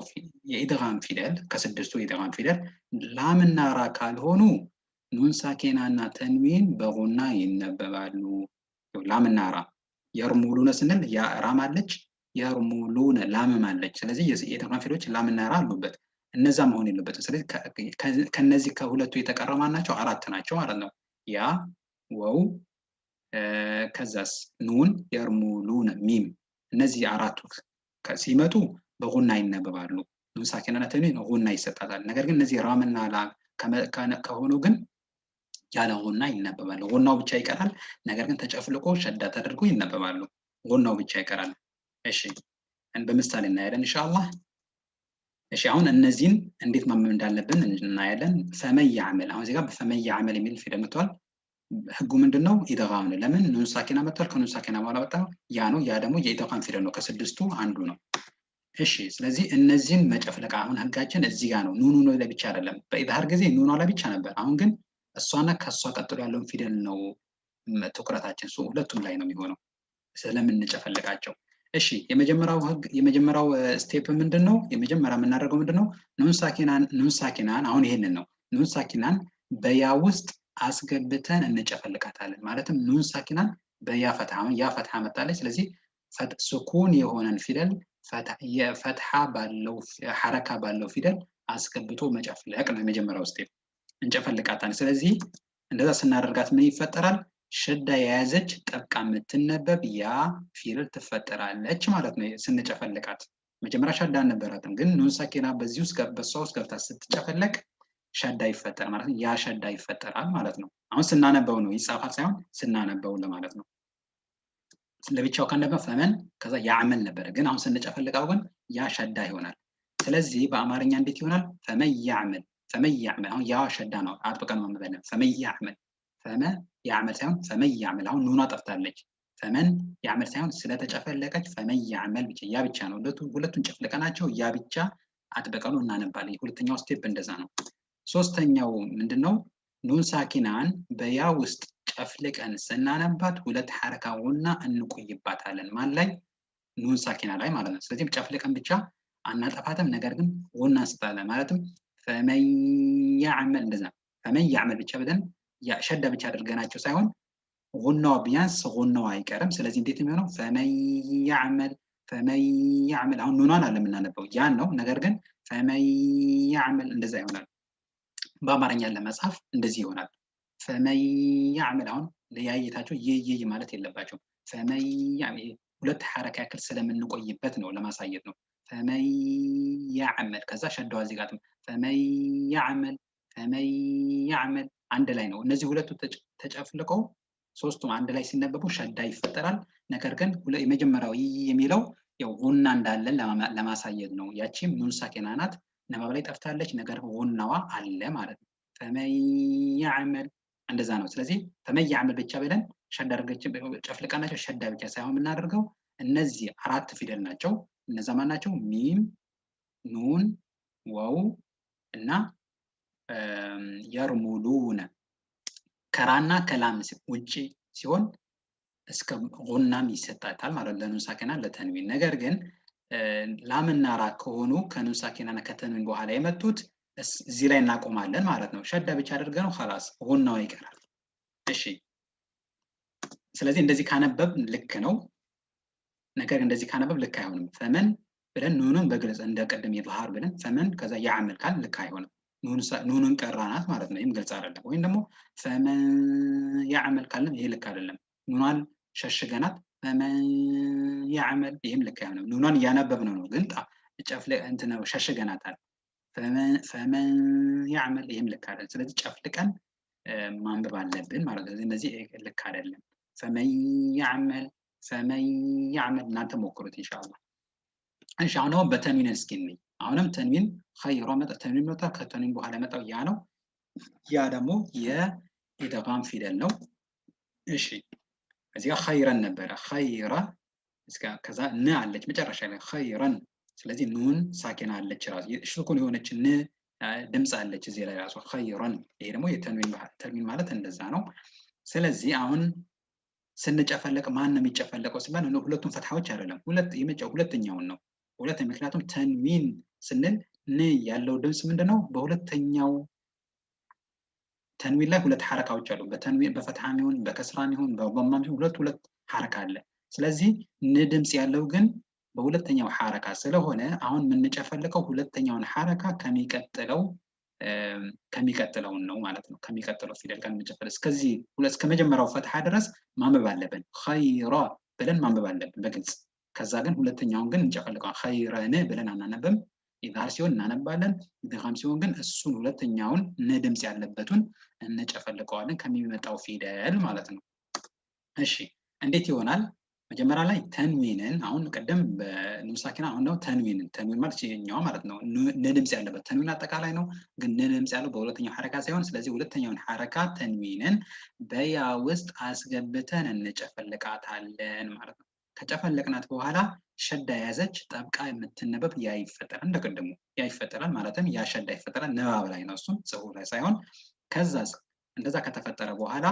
የኢድጋም ፊደል ከስድስቱ የኢድጋም ፊደል ላምና ራ ካልሆኑ ኑን ሳኪናና ተንዊን በጉና ይነበባሉ። ላምና ራ የርሙሉነ ስንል ያ ራም አለች፣ የርሙሉነ ላምም አለች። ስለዚህ የኢድጋም ፊደሎች ላምና ራ አሉበት። እነዛ መሆን የለበትም። ስለዚህ ከነዚህ ከሁለቱ የተቀረማ ናቸው፣ አራት ናቸው ማለት ነው። ያ ወው ከዛስ ኑን የርሙሉነ ሚም፣ እነዚህ አራቱ ሲመጡ በጉና ይነበባሉ። ኑን ሳኪናና ተንዊን ጉና ይሰጣታል። ነገር ግን እነዚህ ራምና ላ ከሆኑ ግን ያለ ጉና ይነበባሉ። ጉናው ብቻ ይቀራል። ነገር ግን ተጨፍልቆ ሸዳ ተደርጎ ይነበባሉ። ጉናው ብቻ ይቀራል። እሺ በምሳሌ እናያለን ኢንሻአላህ። እሺ አሁን እነዚህን እንዴት ማንበብ እንዳለብን እናያለን። ፈመን ያዕመል፣ አሁን እዚህ ጋር ፈመን ያዕመል የሚል ፊደል መጥቷል። ህጉ ምንድነው? ኢድጋም ነው። ለምን ኑን ሳኪና መጥቷል። ከኑን ሳኪና በኋላ መጣ ያ ነው። ያ ደግሞ የኢድጋም ፊደል ነው፣ ከስድስቱ አንዱ ነው። እሺ ስለዚህ እነዚህን መጨፍለቅ አሁን ህጋችን እዚህ ጋር ነው። ኑኑ ነው ለብቻ አይደለም። በኢዝሃር ጊዜ ኑኗ ለብቻ ነበር። አሁን ግን እሷና ከሷ ቀጥሎ ያለውን ፊደል ነው ትኩረታችን። ሁለቱም ላይ ነው የሚሆነው ስለምንጨፈልቃቸው። እሺ የመጀመሪያው ስቴፕ ምንድነው? የመጀመሪያ የምናደርገው ምንድነው? ኑን ሳኪናን አሁን ይሄንን ነው። ኑን ሳኪናን በያ ውስጥ አስገብተን እንጨፈልቃታለን። ማለትም ኑን ሳኪናን በያ ፈትሃ፣ ያ ፈትሃ መጣለች። ስለዚህ ስኩን የሆነን ፊደል የፈትሃ ባለው ሐረካ ባለው ፊደል አስገብቶ መጨፍለቅ ነው የመጀመሪያው ስቴፕ። እንጨፈልቃታለን። ስለዚህ እንደዛ ስናደርጋት ምን ይፈጠራል? ሸዳ የያዘች ጠብቃ የምትነበብ ያ ፊደል ትፈጠራለች ማለት ነው። ስንጨፈልቃት መጀመሪያ ሸዳ አልነበራትም፣ ግን ኑን ሳኪና በዚህ ውስጥ በሷ ውስጥ ገብታ ስትጨፈለቅ ሸዳ ይፈጠራል ማለት ነው። ያ ሸዳ ይፈጠራል ማለት ነው። አሁን ስናነበው ነው፣ ይጻፋል ሳይሆን ስናነበው ለማለት ነው። ለብቻው ካነበብ ፈመን ከዛ ያዕመል ነበረ፣ ግን አሁን ስንጨፈልቀው ግን ያ ሸዳ ይሆናል። ስለዚህ በአማርኛ እንዴት ይሆናል? ፈመን ያዕመል፣ ፈመን ያዕመል። አሁን ያ ሸዳ ነው፣ አጥብቀን ማንበብ አለብን። ፈመን ያዕመል፣ ፈመ ያዕመል ሳይሆን ፈመን ያዕመል። አሁን ኑኗ ጠፍታለች። ፈመን ያዕመል ሳይሆን ስለተጨፈለቀች ፈመን ያዕመል ብቻ፣ ያ ብቻ ነው። ሁለቱን ጨፍልቀናቸው ያ ብቻ አጥብቀን እናነባለን። ሁለተኛው ስቴፕ እንደዛ ነው። ሶስተኛው ምንድነው? ኑን ሳኪናን በያ ውስጥ ጨፍልቀን ስናነባት ሁለት ሐረካ ጉና እንቆይባታለን። ማን ላይ? ኑን ሳኪና ላይ ማለት ነው። ስለዚህ ጨፍልቀን ብቻ አናጠፋትም፣ ነገር ግን ጉና እንስጣለን። ማለትም ፈመን ያዕመል፣ እንደዛ ፈመን ያዕመል ብቻ ብለን ሸዳ ብቻ አድርገናቸው ሳይሆን ጉናው ቢያንስ ጉናው አይቀርም። ስለዚህ እንዴት የሚሆነው? ፈመን ያዕመል፣ ፈመን ያዕመል። አሁን ኑኗን አለ የምናነበው ያን ነው። ነገር ግን ፈመን ያዕመል እንደዛ ይሆናል። በአማርኛ ለመጻፍ እንደዚህ ይሆናል። ፈመን ያዕመል። አሁን ለያየታቸው ይይ ማለት የለባቸው። ፈመን ያዕመል ሁለት ሐረካ ያክል ስለምንቆይበት ነው፣ ለማሳየት ነው። ፈመን ያዕመል ከዛ ሸዳዋ እዚህ ጋር ፈመን ያዕመል፣ ፈመን ያዕመል አንድ ላይ ነው። እነዚህ ሁለቱ ተጨፍልቀው ሶስቱም አንድ ላይ ሲነበቡ ሸዳ ይፈጠራል። ነገር ግን የመጀመሪያው የሚለው ያው ጉና እንዳለን ለማሳየት ነው። ያቺም ኑን ሳኪና ናት። ንባብ ላይ ጠፍታለች፣ ነገር ጉናዋ አለ ማለት ነው። ፈመን ያዕመል እንደዛ ነው። ስለዚህ ፈመን ያዕመል ብቻ ብለን ሸዳ አድርገን ጨፍልቀናቸው ሸዳ ብቻ ሳይሆን የምናደርገው እነዚህ 4 ፊደል ናቸው። እነዛ ማን ናቸው? ሚም፣ ኑን፣ ዋው እና የርሙሉነ ከራና ከላም ውጪ ሲሆን እስከ ጉናም ይሰጣታል ማለት ለኑን ሳኪና ለተንዊን። ነገር ግን ላምና ራ ከሆኑ ከኑን ሳኪናና ከተንዊን በኋላ የመጡት እዚህ ላይ እናቆማለን ማለት ነው። ሸዳ ብቻ አድርገነው خلاص ጉናው ይቀራል። እሺ ስለዚህ እንደዚህ ካነበብ ልክ ነው። ነገር ግን እንደዚህ ካነበብ ልክ አይሆንም። ፈመን ብለን ኑኑን በግልጽ እንደቀደም ይظهر ብለን ፈመን ከዛ ያዕመል ካል ልክ አይሆንም። ኑኑን ቀራናት ማለት ነው። ይሄም ግልጽ አይደለም። ወይም ደግሞ ፈመን ያዕመል ካልን ይሄ ልክ አይደለም። ኑኗን ሸሽገናት ፈመን ያዕመል ይሄም ልክ አይሆንም። ኑኗን እያነበብነው ነው፣ ግን ጨፍለ እንትን ነው ሸሽገናታል። ፈመን ያዕመል ይሄም ልክ አይደለም። ስለዚህ ጨፍልቀን ማንበብ አለብን ማለት ነው። እነዚህ ልክ አይደለም። ፈመን ያዕመል እናንተ ሞክሩት ኢንሻአላህ። እሺ አሁን ደግሞ በተንዊን እስኪ እንይ። አሁንም ተንዊን ኸይራ መጣ፣ ተንዊን መጣ። ከተንዊን በኋላ መጣው ያ ነው። ያ ደግሞ የኢድጋም ፊደል ነው። እሺ እዚህ ጋር ኸይረን ነበረ። ኸይራ ከዛ ን አለች መጨረሻ ላይ ኸይረን። ስለዚህ ኑን ሳኪና አለች ራሱ ሱኩን የሆነች ን ድምጽ አለች እዚህ ላይ ራሱ ኸይረን። ይሄ ደግሞ የተንዊን ማለት እንደዛ ነው። ስለዚህ አሁን ስንጨፈለቅ ማን ነው የሚጨፈለቀው ሲባል ሁለቱም ፈትሐዎች አይደለም፣ ሁለተኛውን ነው። ምክንያቱም ተንዊን ስንል ን ያለው ድምጽ ምንድነው? በሁለተኛው ተንዊን ላይ ሁለት ሐረካዎች አሉ። በተንዊን በፈትሐም ይሁን በከስራም ይሁን በضمም ይሁን ሁለት ሐረካ አለ። ስለዚህ ን ድምጽ ያለው ግን በሁለተኛው ሐረካ ስለሆነ አሁን የምንጨፈልቀው ሁለተኛውን ሐረካ ከሚቀጥለው ነው ማለት ነው። ከሚቀጥለው ፊደል ጋር የምንጨፈል እስከ መጀመሪያው ፈትሐ ድረስ ማንበብ አለብን። ኸይራ ብለን ማንበብ አለብን በግልጽ። ከዛ ግን ሁለተኛውን ግን እንጨፈልቀዋለን። ኸይረን ብለን አናነብም። ኢዝሃር ሲሆን እናነባለን። ኢድጋም ሲሆን ግን እሱን ሁለተኛውን ን ድምጽ ያለበትን እንጨፈልቀዋለን ከሚመጣው ፊደል ማለት ነው። እሺ እንዴት ይሆናል? መጀመሪያ ላይ ተንዊንን አሁን ቀደም በኑን ሳኪና አሁን ነው ተንዊን ማለት ይሄኛው ማለት ነው። ን ድምጽ ያለበት ተንዊን አጠቃላይ ነው፣ ግን ን ድምጽ ያለው በሁለተኛው ሐረካ ሳይሆን፣ ስለዚህ ሁለተኛውን ሐረካ ተንዊንን በያ ውስጥ አስገብተን እንጨፈልቃታለን ማለት ነው። ከጨፈለቅናት በኋላ ሸዳ ያዘች ጠብቃ የምትነበብ ያ ይፈጠራል። እንደቀደሙ ያ ይፈጠራል ማለትም ያ ሸዳ ይፈጠራል ንባብ ላይ ነው፣ እሱም ጽሁፍ ላይ ሳይሆን። ከዛ እንደዛ ከተፈጠረ በኋላ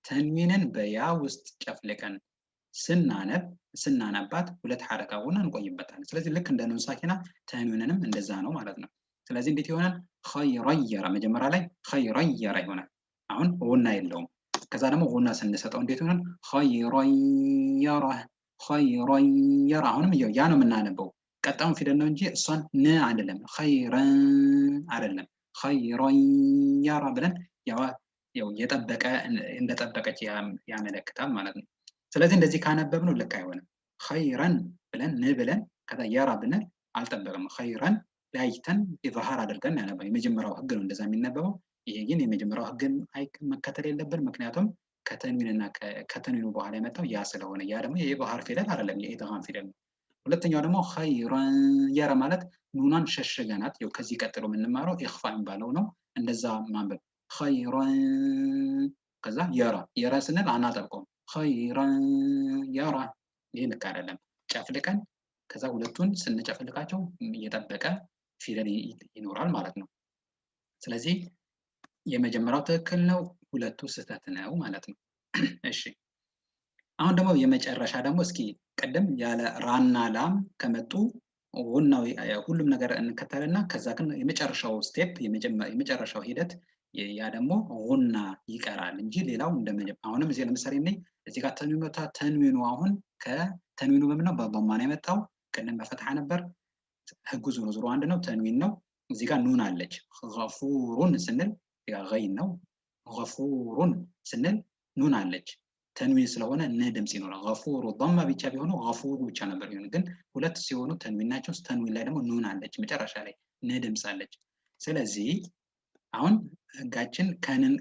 ተንዊንን በያ ውስጥ ጨፍልቀን ስናነባት ሁለት ሐረካ ሆና እንቆይበታለን። ስለዚህ ልክ እንደ ኑን ሳኪና ተንዊንንም እንደዛ ነው ማለት ነው። ስለዚህ እንዴት ይሆናል? ኸይረየረ መጀመሪያ ላይ ኸይረየረ ይሆናል። አሁን ጉና የለውም። ከዛ ደግሞ ጉና ስንሰጠው እንዴት ይሆናል? ኸይረየረ አሁንም ያ ነው የምናነበው። ቀጣዩን ፊደል ነው እንጂ እሷን ን አይደለም፣ ኸይረን አይደለም። ኸይረየረ ብለን ያው የጠበቀ እንደጠበቀች ያመለክታል ማለት ነው። ስለዚህ እንደዚህ ካነበብነው ልክ አይሆንም። ኸይረን ብለን ን ብለን ከዛ የራ ብለን አልጠበቅም። ኸይረን ላይተን ኢዝሃር አድርገን ያነበው የመጀመሪያው ህግ ነው እንደዛ የሚነበበው። ይሄ ግን የመጀመሪያው ህግን መከተል የለብን፣ ምክንያቱም ከተንዊንና ከተንዊኑ በኋላ የመጣው ያ ስለሆነ፣ ያ ደግሞ የኢዝሃር ፊደል አይደለም የኢድጋም ፊደል ነው። ሁለተኛው ደግሞ ኸይረን የረ ማለት ኑናን ሸሽገናት ያው ከዚህ ቀጥሎ የምንማረው ኢኽፋ የሚባለው ነው። እንደዛ ማንበብ ኸይረን ከዛ የራ ስንል አናጠብቀውም። ኸይረን የራ ይሄ ልክ አይደለም። ጨፍልቀን ከዛ ሁለቱን ስንጨፍልቃቸው እየጠበቀ ፊደል ይኖራል ማለት ነው። ስለዚህ የመጀመሪያው ትክክል ነው፣ ሁለቱ ስህተት ነው ማለት ነው። እሺ አሁን ደግሞ የመጨረሻ ደግሞ እስኪ ቀደም ያለ ራና ላም ከመጡ ጉናው ሁሉም ነገር እንከተልና ከዛ ግን የመጨረሻው ስቴፕ የመጨረሻው ሂደት ያ ደግሞ ጉና ይቀራል እንጂ ሌላው አሁንም እዚህ ለምሳሌ እዚህ ጋር ተንዊኑ አሁን ከተንዊኑ በምነው በضማ ነው የመጣው። ቀደም በፈትሐ ነበር። ህጉ ዞሮ አንድ ነው፣ ተንዊን ነው። እዚህ ጋር ኑን አለች። ገፉሩን ስንል ያ ገይን ነው። ገፉሩን ስንል ኑን አለች። ተንዊን ስለሆነ ነ ድምጽ ይኖራል። ገፉሩ ضማ ብቻ ቢሆኑ ገፉሩ ብቻ ነበር ይሆን፣ ግን ሁለት ሲሆኑ ተንዊን ናቸው። ተንዊን ላይ ደግሞ ኑን አለች፣ መጨረሻ ላይ ነ ድምጽ አለች። ስለዚህ አሁን ህጋችን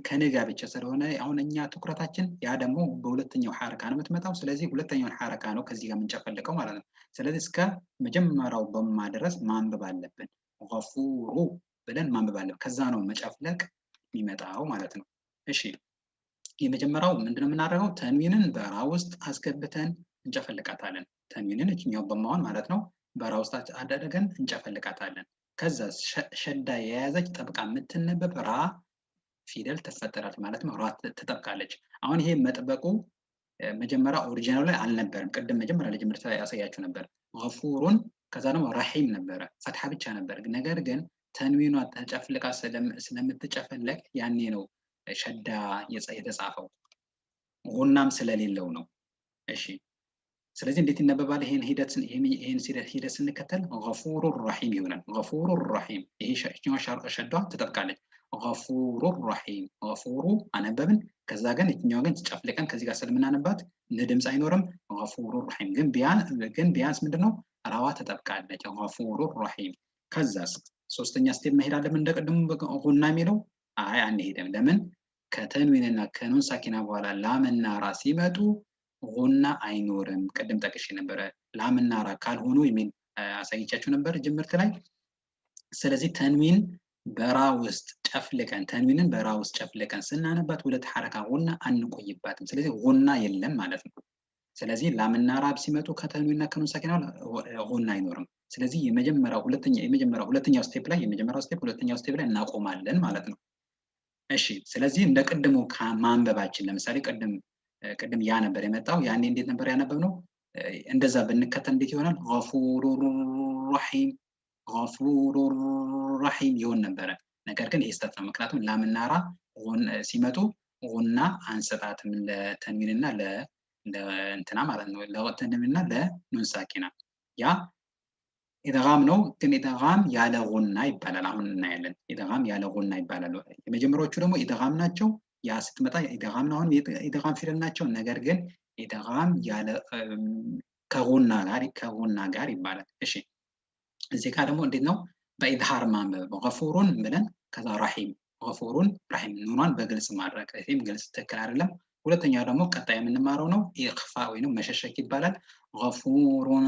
ከነጋ ብቻ ስለሆነ አሁን እኛ ትኩረታችን ያ ደግሞ በሁለተኛው ሐረካ ነው የምትመጣው። ስለዚህ ሁለተኛውን ሐረካ ነው ከዚህ ጋር የምንጨፈልቀው ማለት ነው። ስለዚህ እስከ መጀመሪያው በማ ድረስ ማንበብ አለብን። ገፉሩ ብለን ማንበብ አለብን። ከዛ ነው መጨፍለቅ የሚመጣው ማለት ነው። እሺ የመጀመሪያው ምንድነው የምናደርገው? ተንዊንን በራ ውስጥ አስገብተን እንጨፈልቃታለን። ተንዊንን እችኛው በማሆን ማለት ነው በራ ውስጥ አደረገን እንጨፈልቃታለን። ከዛ ሸዳ የያዘች ጠብቃ የምትነበብ ራ ፊደል ትፈጠራለች ማለት ነው። ራ ትጠብቃለች። አሁን ይሄ መጥበቁ መጀመሪያ ኦሪጂናል ላይ አልነበረም። ቅድም መጀመሪያ ላይ ጀምር ያሳያችሁ ነበር ገፉሩን፣ ከዛ ደግሞ ረሂም ነበረ ፈትሐ ብቻ ነበር። ነገር ግን ተንዊኗ ተጨፍልቃ ስለምትጨፈለቅ ያኔ ነው ሸዳ የተጻፈው፣ ጉናም ስለሌለው ነው። እሺ ስለዚህ እንዴት ይነበባል? ይሄን ሂደት ስንከተል ገፉሩ ረሂም ይሆናል። ገፉሩ ረሂም ይሄ ሸዳ ትጠብቃለች። ገፉሩ ረሂም ገፉሩ አነበብን። ከዛ ግን የትኛው ግን ጨፍልቀን ከዚህ ጋር ስለምናነባት ድምፅ አይኖርም። ገፉሩ ረሂም ግን ቢያንስ ምንድነው ራዋ ተጠብቃለች። ገፉሩ ረሂም። ከዛስ ሶስተኛ ስቴፕ መሄድ አለብን። እንደቀደሙ ጉና የሚለው አይ አንሄድም። ለምን? ከተንዊንና ከኑን ሳኪና በኋላ ላምና ራ ሲመጡ ጉና አይኖርም። ቅድም ጠቅሼ ነበረ ላምና ራ ካልሆኑ የሚል አሳይቻችሁ ነበር ጅምርት ላይ። ስለዚህ ተንዊን በራ ውስጥ ጨፍልቀን ተንዊንን በራ ውስጥ ጨፍልቀን ስናነባት ሁለት ሐረካ ጉና አንቆይባትም። ስለዚህ ጉና የለም ማለት ነው። ስለዚህ ላምና ራብ ሲመጡ ከተንዊንና ከኑን ሳኪና ጉና አይኖርም። ስለዚህ ሁለተኛው ስቴፕ ላይ ሁለተኛው ስቴፕ ላይ እናቆማለን ማለት ነው። እሺ ስለዚህ እንደ ቅድሙ ከማንበባችን ለምሳሌ ቅድም ያ ነበር የመጣው። ያኔ እንዴት ነበር ያነበብነው? እንደዛ ብንከተል እንዴት ይሆናል? ገፉሩር ረሂም ገፉሩር ረሂም ይሆን ነበረ። ነገር ግን ይሄ ስህተት ነው። ምክንያቱም ላምና ራ ሲመጡ ጉና አንሰጣትም ለተንዊንና ለእንትና ማለት ነው፣ ለተንዊንና ለኑን ሳኪና። ያ ኢድጋም ነው። ግን ኢድጋም ያለ ጉና ይባላል። አሁን እናያለን። ኢድጋም ያለ ጉና ይባላል። የመጀመሪያዎቹ ደግሞ ኢድጋም ናቸው። ያ ስትመጣ ኢድጋም ነው። አሁን ኢድጋም ፊደል ናቸው። ነገር ግን ኢድጋም ያለ ከጉና ጋር ይባላል። እሺ እዚህ ጋር ደግሞ እንዴት ነው በኢድሃር ማንበብ? ገፉሩን ብለን ከዛ ረሂም ገፉሩን ረሂም ኑኗን በግልጽ ማድረግ። ይሄም ግልጽ ትክክል አይደለም። ሁለተኛው ደግሞ ቀጣይ የምንማረው ነው ኢኽፋ ወይንም መሸሸክ ይባላል። ገፉሩን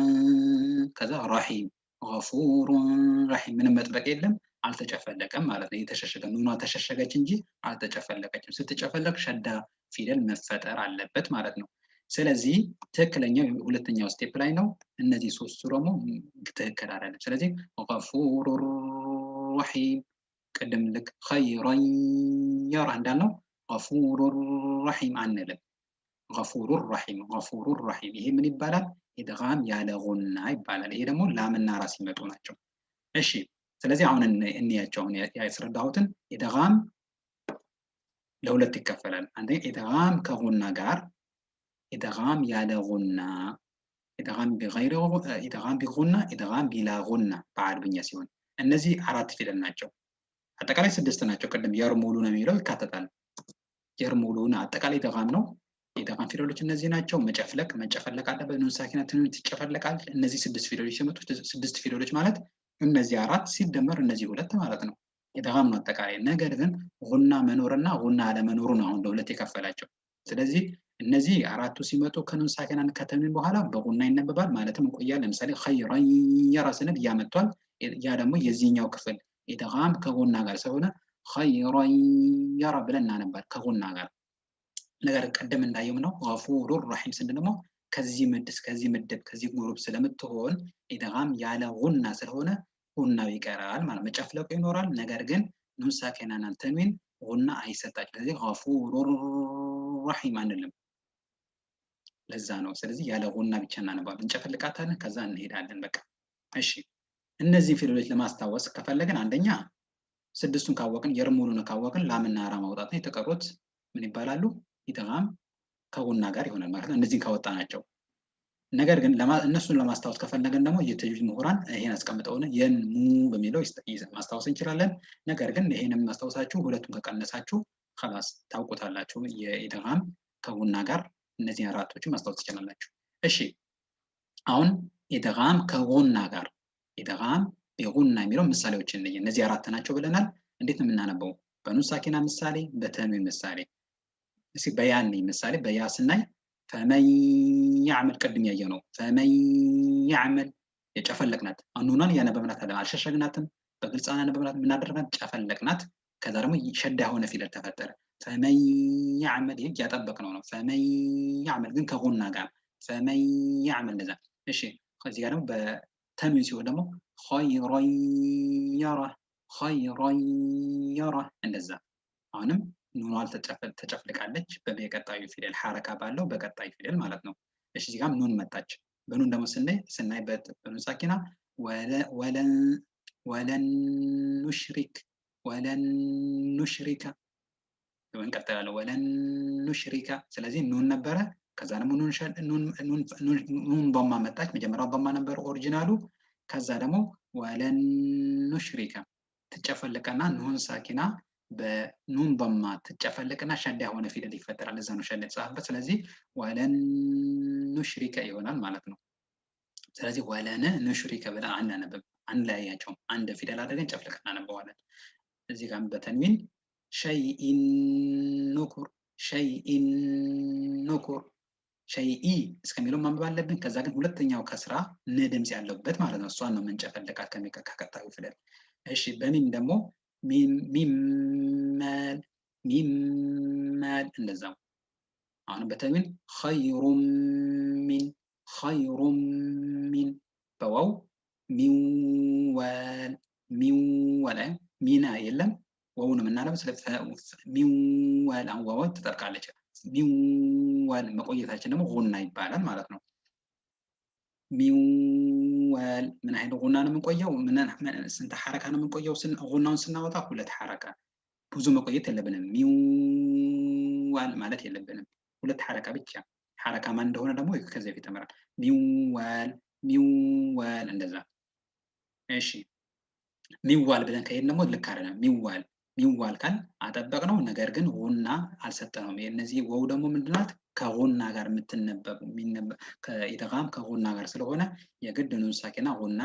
ከዛ ረሂም ገፉሩን ረሂም ምንም መጥበቅ የለም፣ አልተጨፈለቀም ማለት ነው። የተሸሸገ ኑኗ ተሸሸገች እንጂ አልተጨፈለቀችም። ስትጨፈለቅ ሸዳ ፊደል መፈጠር አለበት ማለት ነው። ስለዚህ ትክክለኛው ሁለተኛው ስቴፕ ላይ ነው። እነዚህ ሶስቱ ደግሞ ትክክል አይደለም። ስለዚህ ገፉሩር ረሂም ቅድም ልክ ኸይረን የራ እንዳልነው ገፉሩር ረሂም አንልም። ገፉሩር ረሂም ይሄ ምን ይባላል? ኢድጋም ያለ ጉና ይባላል። ይሄ ደግሞ ላምና ራ ሲመጡ ናቸው። እሺ ስለዚህ አሁን እንያቸው። አሁን ያስረዳሁትን ኢድጋም ለሁለት ይከፈላል። አንደኛ ኢድጋም ከጉና ጋር፣ ኢድጋም ያለ ጉና፣ ኢድጋም ቢጉና፣ ኢድጋም ቢላ ጉና በአረብኛ ሲሆን እነዚህ አራት ፊደል ናቸው። አጠቃላይ 6 ናቸው። ቅድም የርሙሉን የሚለው ይካተታል። የርሙሉን አጠቃላይ ኢድጋም ነው። ኢድጋም ፊደሎች እነዚህ ናቸው። መጨፈለቅ አለበት። ኑን ሳኪና ትንዊን ትጨፈለቃል። እነዚህ 6 ፊደሎች ሲመጡ 6 ፊደሎች ማለት እነዚህ 4 ሲደመር እነዚህ 2 ማለት ነው። ኢድጋም ነው አጠቃላይ። ነገር ግን ጉና መኖርና ጉና አለመኖሩ ነው አሁን ለሁለት የከፈላቸው። ስለዚህ እነዚህ 4ቱ ሲመጡ ከኑን ሳኪና ከተንዊን በኋላ በጉና ይነበባል። ማለትም እንቆያለን። ለምሳሌ ኸይረን የራ ስንል ያመጣል። ያ ደግሞ የዚህኛው ክፍል ኢድጋም ከጉና ጋር ስለሆነ ኸይረን የራ ብለን እናነባል ከጉና ጋር። ነገር ቀደም እንዳየው ነው ገፉሩር ረሂም ስንል ደግሞ ከዚህ ምድብ ከዚህ ግሩፕ ስለምትሆን ኢድጋም ያለ ጉና ስለሆነ ጉናው ይቀራል ማለት መጨፍለቁ ይኖራል። ነገር ግን ኑን ሳኪናና ተንዊን ጉና አይሰጣቸው። ስለዚህ ገፉሩር ረሂም አንልም። ለዛ ነው። ስለዚህ ያለ ጉና ብቻ እናነባለን፣ እንጨፈልቃታለን፣ ከዛ እንሄዳለን። በቃ እሺ። እነዚህ ፊደሎች ለማስታወስ ከፈለግን አንደኛ 6ቱን ካወቅን የርሙሉን ካወቅን ላምና ራ ማውጣት ነው። የተቀሩት ምን ይባላሉ? ኢድጋም ከጉና ጋር ይሆናል ማለት ነው። እነዚህን ካወጣናቸው። ነገር ግን እነሱን ለማስታወስ ከፈለገን ደግሞ የተጅዊድ ምሁራን ይሄን አስቀምጠውን የንሙ በሚለው ማስታወስ እንችላለን። ነገር ግን ይሄንን ማስታወሳችሁ ሁለቱን ከቀነሳችሁ خلاص ታውቁታላችሁ። የኢድጋም ከጉና ጋር እነዚህን አራቶችን ማስታወስ ትችላላችሁ። እሺ አሁን ኢድጋም ከጉና ጋር ኢድጋም ቢጉና የሚለው ምሳሌዎችን እንይ። እነዚህ 4 ናቸው ብለናል። እንዴት ነው የምናነበው? በኑን ሳኪና ምሳሌ፣ በተንዊን ምሳሌ። እስኪ በያን ምሳሌ በያ ስናይ ፈመን ያዕመል ቅድም ያየነው ፈመን ያዕመል የጨፈለቅናት ኑኗን ያነበብናት አለ አልሸሸግናትም። በግልጽ አናነብናት ምን አደረግናት? ጨፈለቅናት። ከዛ ደግሞ ሸዳ የሆነ ፊደል ተፈጠረ። ፈመን ያዕመል ይህ ያጠበቅነው ነው። ፈመን ያዕመል ግን ከጉና ጋር ፈመን ያዕመል እንደዛ። እሺ ከዚህ ጋር ደግሞ በተንዊን ሲሆን ደግሞ ኸይረን የረህ ኸይረን የረህ እንደዛ። አሁንም ኑኗ ተጨፍልቃለች በቀጣዩ ፊደል ሐረካ ባለው በቀጣዩ ፊደል ማለት ነው። እሺ እዚህ ጋር ኑን መጣች። በኑን ደግሞ ስናይ በኑን ሳኪና ወለን ኑሽሪከ እንቀጥላለን። ወለን ኑሽሪከ ስለዚህ ኑን ነበረ። ከዛ ደግሞ ኑን ዶማ መጣች። መጀመሪያው ዶማ ነበር ኦሪጂናሉ። ከዛ ደግሞ ወለን ኑሽሪከ ትጨፈልቅና ኑን ሳኪና በኑን ዶማ ትጨፈልቅና ሸዳ የሆነ ፊደል ይፈጠራል። እዛ ነው ሸዳ የተጻፈበት። ስለዚህ ወለን ኑሽሪከ ይሆናል ማለት ነው። ስለዚህ ወለን ኑሽሪከ ብለን አናነብም፣ አንለያያቸውም። አንድ ፊደል አድርገን ጨፍልቀን እናነበዋለን። እዚህ ጋር በተንዊን ሸይኢን ኑኩር ሸይኢን ኑኩር ሸይኢ እስከሚለው ማንበብ አለብን። ከዛ ግን ሁለተኛው ከስራ ን ድምፅ ያለበት ማለት ነው። እሷን ነው የምንጨፈልቃት ከቀጣዩ ፊደል። እሺ በሚም ደግሞ ሚመል እንደዛው። አሁን በተንዊን ኸይሩም ሚን በዋው ሚወል ሚና የለም ዋውን የምናነብ ሚወል አሁን ዋው ትጠርቃለች። ሚወል መቆየታችን ደግሞ ጉና ይባላል ማለት ነው። ሚወል ምን አይነት ጉና ነው የምንቆየው? ስንት ሐረካ ነው የምንቆየው? ጉናውን ስናወጣ 2 ሐረካ፣ ብዙ መቆየት የለብንም። ሚወል ማለት የለብንም፣ 2 ሐረካ ብቻ። ሐረካ ማን እንደሆነ ደግሞ ከዚህ በፊት ተምረናል። ሚወል እንደዛ። እሺ ሚዋል ብለን ከሄድን ደግሞ ልክ አይደለም። ሚዋል ካል አጠበቅነው፣ ነገር ግን ጉና አልሰጠነውም። እነዚህ ወው ደግሞ ምንድናት? ከጉና ጋር የምትነበብ ኢድጋም ከጉና ጋር ስለሆነ የግድ ኑን ሳኪና ጉና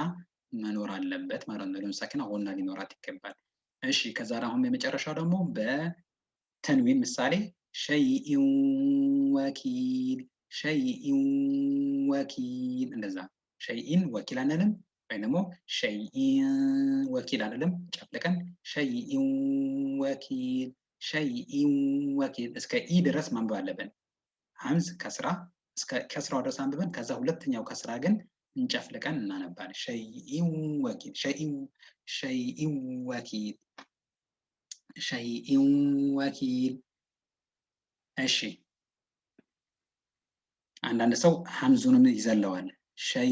መኖር አለበት ማለት ነው። ኑን ሳኪና ጉና ሊኖራት ይገባል። እሺ ከዛ አሁን የመጨረሻው ደግሞ በተንዊን ምሳሌ ሸይኢን ወኪል እንደዛ። ሸይኢን ወኪል አንልም፣ ወይ ደግሞ ሸይኢን ወኪል አንልም። ጨፍልቀን ሸይኢን ወኪል እስከ ኢ ድረስ ማንበብ አለብን። ሀምዝ ከስራ እስከ ከስራው ድረስ አንብበን ከዛ ሁለተኛው ከስራ ግን እንጨፍልቀን እናነባለን። ሸይኢን ወኪል። እሺ አንዳንድ ሰው ሀምዙንም ይዘለዋል። ሸይ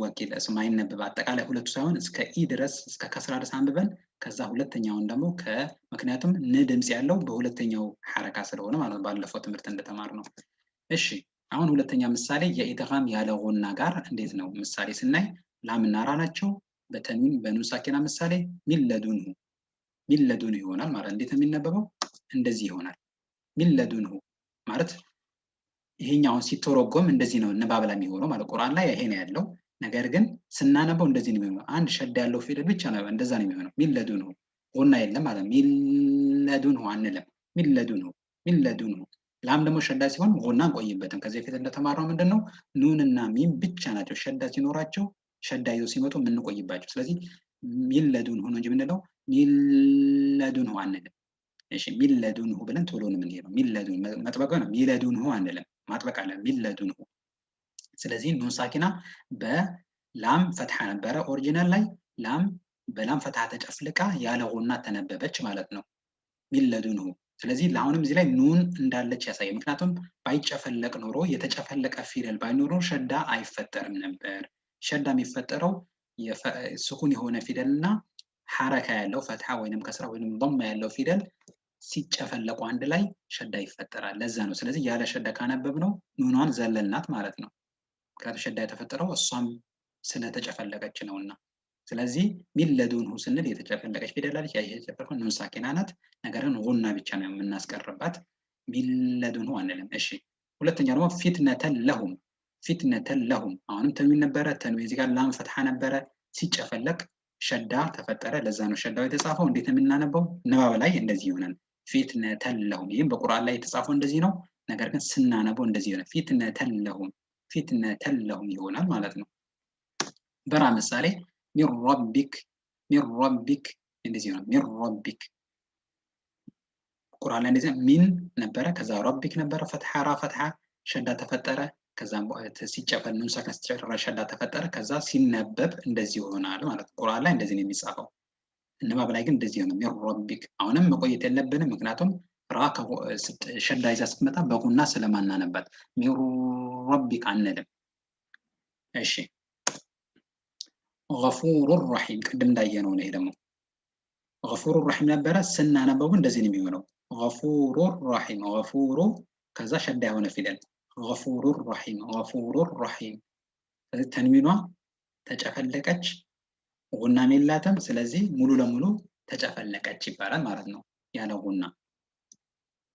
ወኪል እሱ ማይነበብ አጠቃላይ ሁለቱ ሳይሆን እስከ ኢ ድረስ እስከ ከስራ ድረስ አንብበን ከዛ ሁለተኛውን ደግሞ ምክንያቱም ን ድምፅ ያለው በሁለተኛው ሐረካ ስለሆነ ማለት ባለፈው ትምህርት እንደተማር ነው። እሺ አሁን ሁለተኛ ምሳሌ የኢድጋም ያለ ጉና ጋር እንዴት ነው? ምሳሌ ስናይ ላምና ራ ናቸው። በተንዊን በኑን ሳኪና ምሳሌ ሚለዱንሁ ይሆናል ማለት። እንዴት ነው የሚነበበው? እንደዚህ ይሆናል። ሚለዱንሁ ማለት ይሄኛውን ሲተረጎም እንደዚህ ነው ንባብ ላይ የሚሆነው ማለት ቁርአን ላይ ይሄ ነው ያለው። ነገር ግን ስናነበው እንደዚህ ነው የሚሆነው። አንድ ሸዳ ያለው ፊደል ብቻ ነው እንደዛ ነው የሚሆነው። ሚለዱንሁ ጉና የለም ማለት ሚለዱንሁ አንልም። ሚለዱንሁ ላም ደግሞ ሸዳ ሲሆን ጉና አንቆይበትም። ከዚህ በፊት እንደተማረው ምንድነው ኑንና ሚም ብቻ ናቸው ሸዳ ሲኖራቸው ሸዳ ይዘው ሲመጡ የምንቆይባቸው። ስለዚህ ሚለዱንሁ ነው እንጂ የምንለው ሚለዱንሁ አንልም። እሺ ሚለዱንሁ ብለን ቶሎ ነው የምንሄደው። ሚለዱን መጥበቅ ነው። ሚለዱንሁ አንልም፣ ማጥበቅ አለ ሚለዱንሁ። ስለዚህ ኑን ሳኪና በላም ፈትሐ ነበረ ኦሪጂናል ላይ። ላም በላም ፈትሐ ተጨፍልቃ ያለ ጉና ተነበበች ማለት ነው። ሚለዱንሁ። ስለዚህ ለአሁንም እዚህ ላይ ኑን እንዳለች ያሳየ። ምክንያቱም ባይጨፈለቅ ኖሮ የተጨፈለቀ ፊደል ባይኖር ሸዳ አይፈጠርም ነበር። ሸዳ የሚፈጠረው ስኩን የሆነ ፊደልና ሐረካ ያለው ፈትሐ ወይንም ከስራ ወይንም ضم ያለው ፊደል ሲጨፈለቁ አንድ ላይ ሸዳ ይፈጠራል። ለዛ ነው። ስለዚህ ያለ ሸዳ ካነበብነው ኑኗን ዘለልናት ማለት ነው። ምክንያቱም ሸዳ የተፈጠረው እሷም ስለተጨፈለቀች ነውና። ስለዚህ ሚለዱንሁ ስንል የተጨፈለቀች ፊደል አለች። ያ የተጨፈለቀው ኑን ሳኪና ናት። ነገር ግን ጉና ብቻ ነው የምናስቀርባት። ሚለዱንሁ አንልም። እሺ ሁለተኛ ደግሞ ፊትነተን ለሁም አሁንም ተንዊን ነበረ። ተንዊን እዚህ ጋር ላም ፈትሐ ነበረ። ሲጨፈለቅ ሸዳ ተፈጠረ። ለዛ ነው ሸዳው የተጻፈው። እንዴት የምናነበው? ንባብ ላይ እንደዚህ ይሆናል። ፊትነተን ለሁም። ይህም በቁርአን ላይ የተጻፈው እንደዚህ ነው። ነገር ግን ስናነበው እንደዚህ ይሆናል። ፊትነተን ለሁም ይሆናል ማለት ነው። በራ ምሳሌ ሚን ረቢክ ሚን ረቢክ እንደዚህ ነው። ሚን ረቢክ ቁርአን ላይ እንደዚህ ሚን ነበረ፣ ከዛ ረቢክ ነበረ፣ ፈትሐ ራ ፈትሐ ሸዳ ተፈጠረ። ከዛም ሲጨፈል ኑን ሳኪን ሲጨፈር ሸዳ ተፈጠረ። ከዛ ሲነበብ እንደዚህ ይሆናል ማለት ነው። ቁርአን ላይ እንደዚህ ነው የሚጻፈው። ንባብ ላይ ግን እንደዚህ ነው። ሚን ረቢክ አሁንም መቆየት የለብንም፣ ምክንያቱም ራ ሸዳ ይዛ ስትመጣ በጉና ስለማናነባት ሚን ረቢክ አንልም። እሺ ገፉሩ ረሒም ቅድም እንዳየነው ነው። ይሄ ደግሞ ገፉሩ ረሒም ነበረ፣ ስናነበው እንደዚህ ነው የሚሆነው። ገፉሩ ረሒም ገፉሩ ከዛ ሸዳ የሆነ ፊደል ገፉሩ ረሒም ገፉሩ ረሒም። ስለዚህ ተንዊኗ ተጨፈለቀች፣ ጉናም የላትም። ስለዚህ ሙሉ ለሙሉ ተጨፈለቀች ይባላል ማለት ነው ያለ ጉና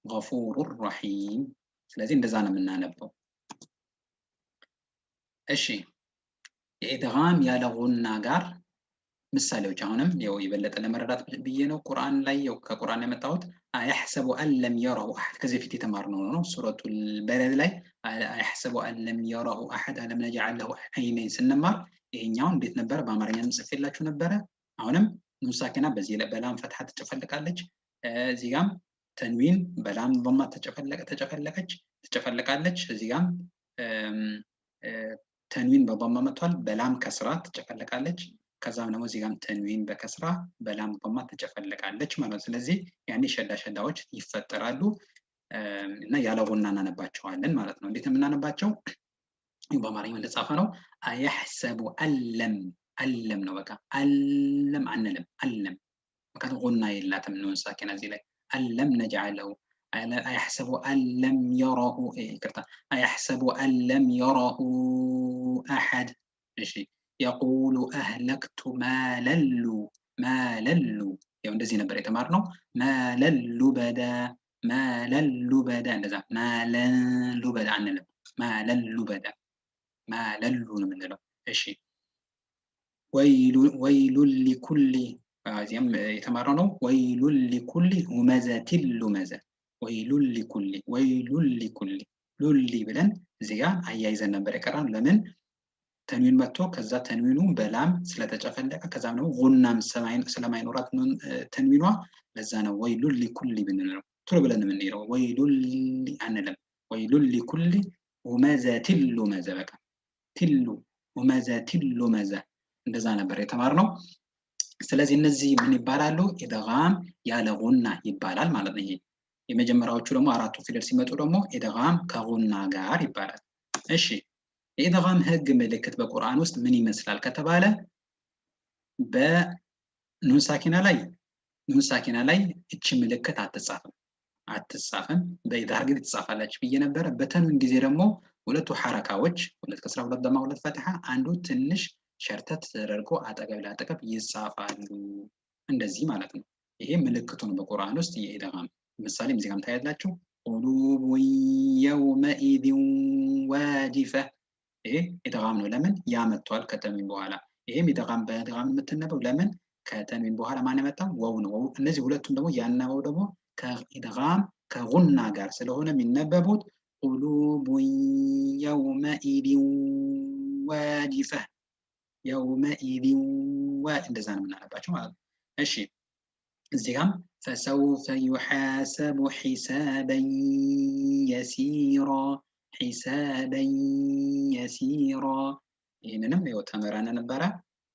ገፉሩ ረሒም። ስለዚህ እንደዛ ነው የምናነበው። እሺ የኢድጋም ያለ ጉና ጋር ምሳሌዎች አሁንም ያው የበለጠ ለመረዳት ብዬ ነው ቁርአን ላይ ያው ከቁርአን ያመጣሁት። አያሕሰቡ አን ለም የረሁ አሐድ ከዚህ በፊት የተማርነው ነው። ሱረቱል በለድ ላይ አያሕሰቡ አን ለም የረሁ አሐድ አለም ነጅዐል ለሁ ዐይነይን ስንማር ይሄኛውን እንዴት ነበረ በአማርኛ ጽፌላችሁ ነበረ። አሁንም ኑን ሳኪና በዚህ ላይ በላም ፈትሐ ትጨፈልቃለች። እዚህ ጋም ተንዊን በላም በማ ትጨፈልቃለች። እዚህ ጋም ተንዊን በማ መጥቷል፣ በላም ከስራ ትጨፈልቃለች። ከዛም ደግሞ እዚህ ጋም ተንዊን በከስራ በላም በማ ትጨፈልቃለች ማለት ነው። ስለዚህ ያኔ ሸዳዎች ይፈጠራሉ እና ያለ ጉና እናነባቸዋለን ማለት ነው። እንዴት የምናነባቸው? በአማርኛ እንደጻፈ ነው። አያሕሰቡ አለም አለም ነው በቃ አለም አንልም። አለም ምክንያቱም ጉና የላትም ኑን ሳኪና እዚህ ላይ አለም ነጅዐለሁ አያሕሰቡ አለም የረሁ ይቅርታ አያሕሰቡ አለም የረሁ አሐድ። እሺ የቁሉ አህለክቱ ማለሉ ማለሉ ያው እንደዚህ ነበር የተማርነው። ማለሉ በዳ ማለሉ በዳ እንደዛ ማለሉ በዳ አንልም። ማለሉ በዳ ማለሉ ነው የምንለው። እሺ ወይሉን ሊኩሊ እዚያም የተማረው ነው። ወይሉን ሊኩሊ ሁመዘቲን ሉመዘ ወይሉን ሊኩሊ ሉሊ ብለን እዚህ ጋር አያይዘን ነበር የቀራን። ለምን ተንዊን መጥቶ ከዛ ተንዊኑ በላም ስለተጨፈለቀ ከዛም ደግሞ ጉናም ስለማይኖራት ተንዊኗ ለዛ ነው ወይሉን ሊኩሊ ብንለው ቶሎ ብለን የምንሄደው። ወይሉን አንልም። ወይሉን ሊኩሊ ሁመዘቲን ሉመዘ በቃ ቲሉ ሁመዘቲን ሉመዘ እንደዛ ነበር የተማርነው። ስለዚህ እነዚህ ምን ይባላሉ? ኢድጋም ያለ ጉና ይባላል ማለት ነው። ይሄ የመጀመሪያዎቹ ደግሞ አራቱ ፊደል ሲመጡ ደግሞ ኢድጋም ከጉና ጋር ይባላል። እሺ የኢድጋም ህግ ምልክት በቁርአን ውስጥ ምን ይመስላል ከተባለ በኑን ሳኪና ላይ እቺ ምልክት አትጻፍም። በኢድጋም ግን ትጻፋለች ብዬ ነበረ። በተንዊን ጊዜ ደግሞ ሁለቱ ሐረካዎች ሁለት ከስራ ሁለት ደማ ሁለት ፈትሐ አንዱ ትንሽ ሸርተት ተደርጎ አጠገብ ለአጠገብ ይጻፋሉ እንደዚህ ማለት ነው። ይሄ ምልክቱ ነው በቁርአን ውስጥ የኢድጋም። ምሳሌ እዚህ ጋርም ታያላችሁ። ቁሉቡ የውመኢዝን ዋጂፈ ይሄ ኢድጋም ነው። ለምን ያመጣዋል ከተንዊን በኋላ። ይሄም ኢድጋም በኢድጋም የምትነበው ለምን ከተንዊን በኋላ ማን ያመጣው? ዋው ነው። ዋው እነዚህ ሁለቱም ደግሞ ያነበው ደግሞ ከኢድጋም ከጉና ጋር ስለሆነ የሚነበቡት ቁሉቡ የውመኢዝን ዋጂፈ የውመኢዝን እንደዛ ነው የምናነባቸው ማለት ነው። እሺ እዚህ ጋም ፈሰውፈ ዩሓሰቡ ሒሳበን የሲራ ይህንንም ያው ተምረን ነበረ።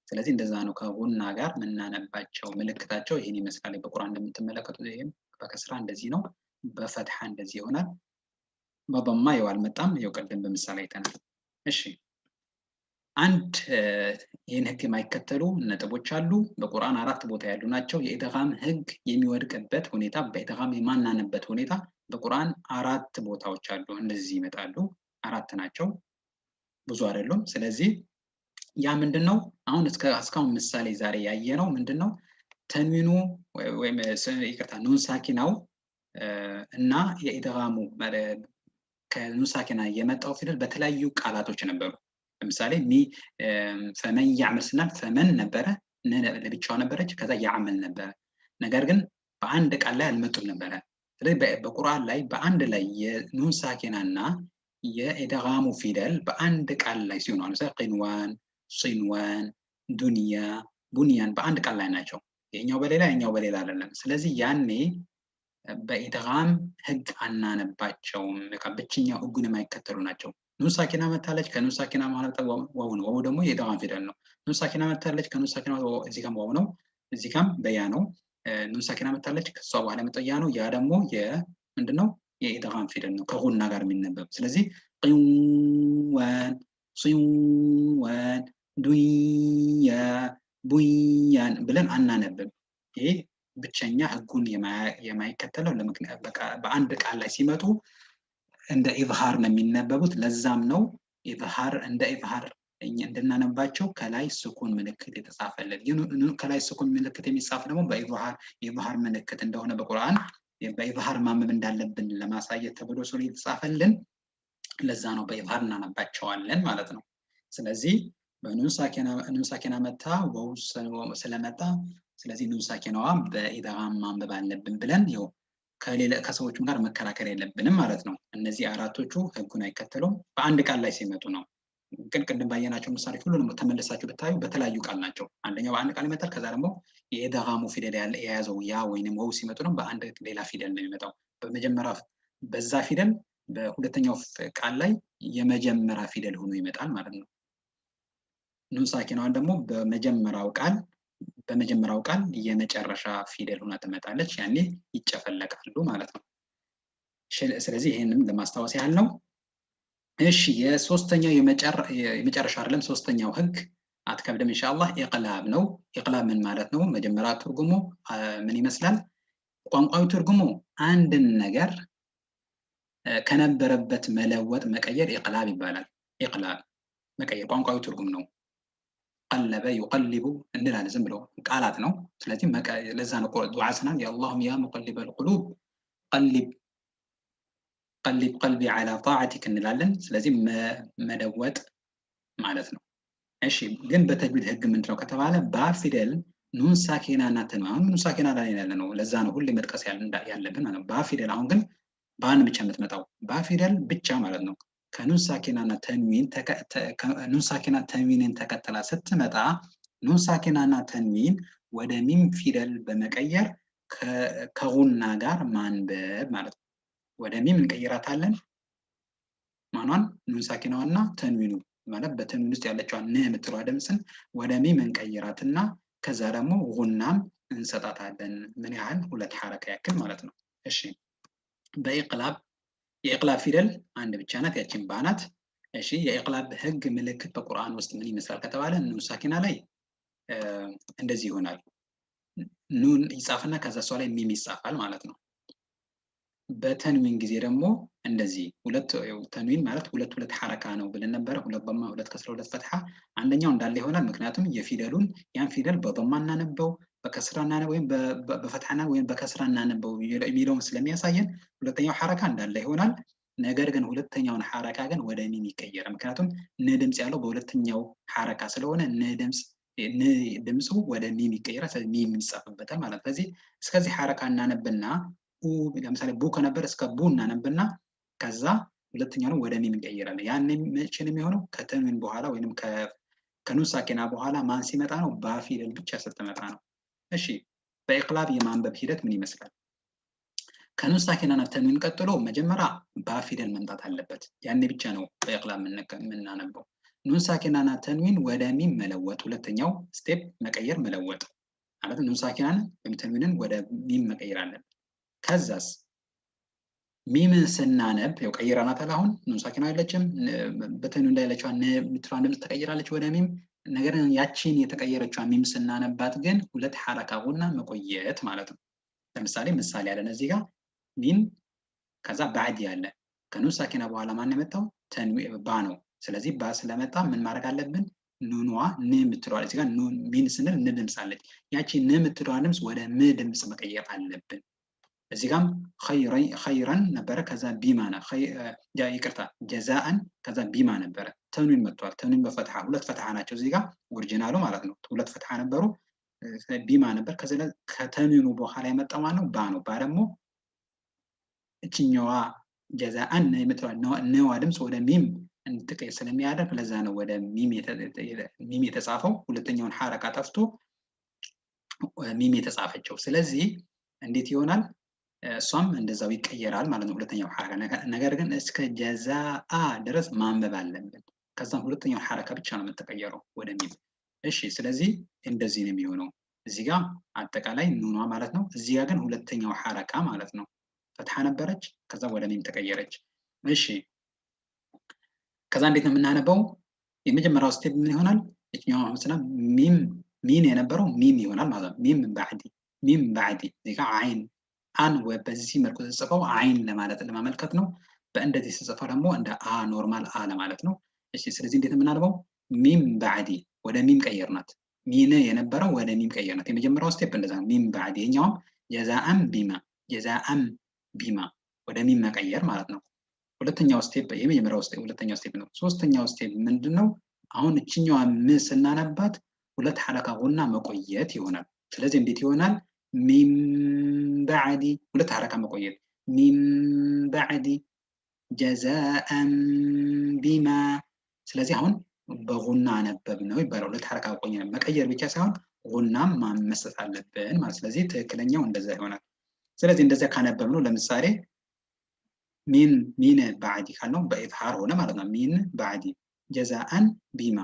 ስለዚህ እንደዛ ነው ከጉና ጋር የምናነባቸው። ምልክታቸው ይህን ይመስላል በቁርአን እንደምትመለከቱት። ይህም በከስራ እንደዚህ ነው፣ በፈትሐ እንደዚህ ይሆናል። በضማ ያው አልመጣም፣ ያው ቀደም በምሳሌ አይተናል። እሺ አንድ ይህን ህግ የማይከተሉ ነጥቦች አሉ። በቁርአን አራት ቦታ ያሉ ናቸው። የኢድጋም ህግ የሚወድቅበት ሁኔታ፣ በኢድጋም የማናነበት ሁኔታ በቁርአን አራት ቦታዎች አሉ። እንደዚህ ይመጣሉ። አራት ናቸው፣ ብዙ አይደሉም። ስለዚህ ያ ምንድነው? አሁን እስካሁን ምሳሌ ዛሬ ያየነው ምንድነው? ተንዊኑ ወይም ይቅርታ ኑን ሳኪናው እና የኢድጋሙ ከኑን ሳኪና የመጣው ፊደል በተለያዩ ቃላቶች ነበሩ። ለምሳሌ ፈመን ያዕመል ስናል ፈመን ነበረ፣ ለብቻዋ ነበረች፣ ከዛ ያዕመል ነበረ። ነገር ግን በአንድ ቃል ላይ አልመጡም ነበረ። ስለዚህ በቁርአን ላይ በአንድ ላይ የኑን ሳኪናና የኢድጋሙ ፊደል በአንድ ቃል ላይ ሲሆኑ ለምሳሌ ቂንዋን፣ ሲንዋን፣ ዱንያ፣ ቡንያን በአንድ ቃል ላይ ናቸው። የኛው በሌላ የኛው በሌላ አይደለም። ስለዚህ ያኔ በኢድጋም ህግ አናነባቸውም። በቃ ብቸኛው ህጉን የማይከተሉ ናቸው። ኑን ሳኪና መታለች፣ ከኑን ሳኪና ማለት ዋው ነው። ዋው ደግሞ የኢድጋም ፊደል ነው። ኑን ሳኪና መታለች፣ ከኑን ሳኪና እዚህ ጋም ዋው ነው፣ እዚህ ጋም በያ ነው። ኑን ሳኪና መታለች፣ ከሷ በኋላ የመጣው ያ ነው። ያ ደግሞ ምንድነው? የኢድጋም ፊደል ነው ከጉና ጋር የሚነበብ። ስለዚህ ቂዋን፣ ሲዋን፣ ዱያ፣ ቡያን ብለን አናነብም። ይሄ ብቸኛ ህጉን የማይከተለው በአንድ ቃል ላይ ሲመጡ እንደ ኢዝሃር ነው የሚነበቡት። ለዛም ነው ኢዝሃር እንደ ኢዝሃር እንድናነባቸው ከላይ ስኩን ምልክት የተጻፈልን። ከላይ ስኩን ምልክት የሚጻፍ ደግሞ በኢዝሃር ምልክት እንደሆነ በቁርአን በኢዝሃር ማንበብ እንዳለብን ለማሳየት ተብሎ ስለሆነ የተጻፈልን ለዛ ነው በኢዝሃር እናነባቸዋለን ማለት ነው። ስለዚህ በኑን ሳኪና መታ ወው ስለመጣ ስለዚህ ኑን ሳኪናዋ በኢድጋም ማንበብ አለብን ብለን ያው ከሰዎችም ጋር መከራከር የለብንም ማለት ነው። እነዚህ አራቶቹ ህጉን አይከተሉም፣ በአንድ ቃል ላይ ሲመጡ ነው። ግን ቅድም ባየናቸው ምሳሌዎች ሁሉንም ተመልሳችሁ ብታዩ በተለያዩ ቃል ናቸው። አንደኛው በአንድ ቃል ይመጣል፣ ከዛ ደግሞ የኢድጋሙ ፊደል የያዘው ያ ወይንም ወው ሲመጡ ነው በአንድ ሌላ ፊደል ነው የሚመጣው። በመጀመሪያ በዛ ፊደል በሁለተኛው ቃል ላይ የመጀመሪያ ፊደል ሆኖ ይመጣል ማለት ነው። ኑን ሳኪናዋን ደግሞ በመጀመሪያው ቃል የመጨረሻ ፊደል ሆና ትመጣለች። ያኔ ይጨፈለቃሉ ማለት ነው። ስለዚህ ይሄንን ለማስታወስ ያህል ነው። እሺ የሶስተኛው የመጨረሻ አይደለም፣ ሶስተኛው ህግ አትከብድም ኢንሻአላህ ኢቅላብ ነው። ኢቅላብ ምን ማለት ነው? መጀመሪያ ትርጉሙ ምን ይመስላል? ቋንቋዊ ትርጉሙ አንድን ነገር ከነበረበት መለወጥ መቀየር ኢቅላብ ይባላል። ኢቅላብ መቀየር ቋንቋዊ ትርጉም ነው። ቀለበ ይቀልቡ እንላለን፣ ዝም ብሎ ቃላት ነው። ስለዚህ ለዛ ነው ዱዓ ስናል የአላሁም ያ ሙቀሊበል ቁሉብ ቀልብ ቀልቢ ዐላ ጣዓቲክ እንላለን። ስለዚህ መለወጥ ማለት ነው። እሺ ግን በተጅዊድ ህግ ምንድነው ከተባለ ባ ፊደል ኑን ሳኪና እና ተንዊን፣ አሁን ኑን ሳኪና ላይ ያለ ነው። ለዛ ነው ሁሌ መጥቀስ ያለብን ማለት ነው። ባ ፊደል አሁን ግን ባን ብቻ የምትመጣው ባ ፊደል ብቻ ማለት ነው። ከኑን ሳኪና እና ተንዊንን ተከትላ ስትመጣ ኑን ሳኪና እና ተንዊን ወደ ሚም ፊደል በመቀየር ከጉና ጋር ማንበብ ማለት ነው። ወደ ሚም እንቀይራታለን። ማኗን ኑን ሳኪናዋና ተንዊኑ ማለት በተንዊን ውስጥ ያለችዋን ነ የምትለዋ ድምፅን ወደ ሚም እንቀይራትና ከዛ ደግሞ ጉናም እንሰጣታለን። ምን ያህል? 2 ሐረካ ያክል ማለት ነው። እሺ በኢቅላብ የኢቅላብ ፊደል አንድ ብቻ ናት፣ ያቺን ባ ናት። እሺ የኢቅላብ ህግ ምልክት በቁርአን ውስጥ ምን ይመስላል ከተባለ ኑን ሳኪና ላይ እንደዚህ ይሆናል። ኑን ይጻፍና ከዛ እሷ ላይ ሚም ይጻፋል ማለት ነው። በተንዊን ጊዜ ደግሞ እንደዚህ ተንዊን ማለት ሁለት ሐረካ ነው ብለን ነበረ። 2 ضማ 2 ከስራ 2 ፈትሐ። አንደኛው እንዳለ ይሆናል፣ ምክንያቱም የፊደሉን ያን ፊደል በضማ እናነበው በከስራ እናነበው ወይም በፈትሐና ወይም በከስራ እናነበው የሚለውን ስለሚያሳየን ሁለተኛው ሐረካ እንዳለ ይሆናል። ነገር ግን ሁለተኛውን ሐረካ ግን ወደ ሚም ይቀየራል። ምክንያቱም ነ ድምጽ ያለው በሁለተኛው ሐረካ ስለሆነ ነ ድምጹ ወደ ሚም ይቀየራል። ስለዚህ ሚም ይጻፍበታል ማለት ነው። ስለዚህ እስከዚህ ሐረካ እናነብና ለምሳሌ ቡ ከነበር እስከ ቡ እናነብና ከዛ ሁለተኛውን ወደ ሚም እንቀይራለን። ያን መቼ ነው የሚሆነው? ከተንዊን በኋላ ወይንም ከኑን ሳኪና በኋላ ማን ሲመጣ ነው? ባ ፊደል ብቻ ስትመጣ ነው። እሺ በኢቅላብ የማንበብ ሂደት ምን ይመስላል? ከኑን ሳኪና እና ተንዊን ቀጥሎ መጀመሪያ ባ ፊደል መምጣት አለበት። ያኔ ብቻ ነው በኢቅላብ የምናነበው። ኑን ሳኪና እና ተንዊን ወደ ሚም መለወጥ፣ ሁለተኛው ስቴፕ መቀየር መለወጥ ማለት ኑን ሳኪናን ወይም ተንዊንን ወደ ሚም መቀየር አለበት። ከዛስ ሚምን ስናነብ ያው ቀይራናታል። አሁን ኑን ሳኪና አይለችም፣ በተንዊን ላይ ያለችው የምትለዋ ድምፅ ተቀይራለች ወደ ሚም። ነገር ግን ያቺን የተቀየረችው ሚም ስናነባት ግን 2 ሐረካ ጉና መቆየት ማለት ነው። ለምሳሌ ምሳሌ ያለን እዚህ ጋር ሚም ከዛ ባዕድ ያለ ከኑን ሳኪና በኋላ ማን የመጣው? ባ ነው። ስለዚህ ባ ስለመጣ ምን ማድረግ አለብን? ኑኗ ን የምትለዋ እዚህ ጋር ሚን ስንል ን ድምፅ አለች። ያቺ ን የምትለዋ ድምፅ ወደ ም ድምፅ መቀየር አለብን። እዚህ ጋም ኸይረን ነበረ፣ ከዛ ቢማ ይቅርታ ጀዛአን ከዛ ቢማ ነበረ። ተንዊን መጥቷል። ተንዊን በፈትሐ 2 ፈትሐ ናቸው እዚህ ጋር ኦሪጂናሉ ማለት ነው። 2 ፈትሐ ነበሩ፣ ቢማ ነበር። ከተንዊኑ በኋላ የመጣው ማነው? ባ ነው። ባ ደግሞ እችኛዋ ጀዛአን የምትለዋ ነዋ ድምፅ ወደ ሚም እንድትቀየር ስለሚያደርግ ለዛ ነው ወደ ሚም የተጻፈው። ሁለተኛውን ሐረካ ጠፍቶ ሚም የተጻፈችው። ስለዚህ እንዴት ይሆናል? እሷም እንደዛው ይቀየራል ማለት ነው ሁለተኛው ሐረካ። ነገር ግን እስከ ጀዛአ ድረስ ማንበብ አለብን። ከዛም ሁለተኛው ሐረካ ብቻ ነው የምትቀየረው ወደ ሚም። እሺ ስለዚህ እንደዚህ ነው የሚሆነው። እዚህ ጋር አጠቃላይ ኑኗ ማለት ነው። እዚህ ጋር ግን ሁለተኛው ሐረካ ማለት ነው ፈትሐ ነበረች፣ ከዛ ወደ ሚም ተቀየረች። እሺ ከዛ እንዴት ነው የምናነበው? የመጀመሪያው ስቴፕ ምን ይሆናል? የትኛው መስላ ሚን የነበረው ሚም ይሆናል ማለት ነው። ሚም ባዕዲ እዚህ ጋር አይን አን በዚህ መልኩ ተጽፈው አይን ለማለት ለማመልከት ነው። በእንደዚህ ተጽፈው ደግሞ እንደ አ ኖርማል አ ለማለት ነው። እሺ ስለዚህ እንዴት የምናነበው? ሚም ባዕዲ ወደ ሚም ቀየርናት። ሚን የነበረው ወደ ሚም ቀየርናት። የመጀመሪያው ስቴፕ እንደዛ ነው። ሚም ባዕዲ የኛውም ጀዛአም ቢማ ወደ ሚም መቀየር ማለት ነው። ሁለተኛው ስቴፕ የመጀመሪያው ስቴፕ ሁለተኛው ስቴፕ ነው። ሶስተኛው ስቴፕ ምንድነው? አሁን እችኛዋ ም ስናነባት ሁለት ሐረካ ጉና መቆየት ይሆናል። ስለዚህ እንዴት ይሆናል? ሚም ባዕዲ ሁለት ሐረካ መቆየት ሚም ባዕዲ ጀዛአን ቢማ። ስለዚህ አሁን በጉና አነበብ ነው ይባላል። ሁለት ሐረካ መቀየር ብቻ ሳይሆን ጉናም ማመስጠት አለብን ማለት። ስለዚህ ትክክለኛው እንደዛ ይሆናል። ስለዚህ እንደዛ ካነበብ ነው ለምሳሌ ሚን ባዕዲ ካልነው በኢዝሃር ሆነ ማለት ነው። ሚን ባዕዲ ጀዛአን ቢማ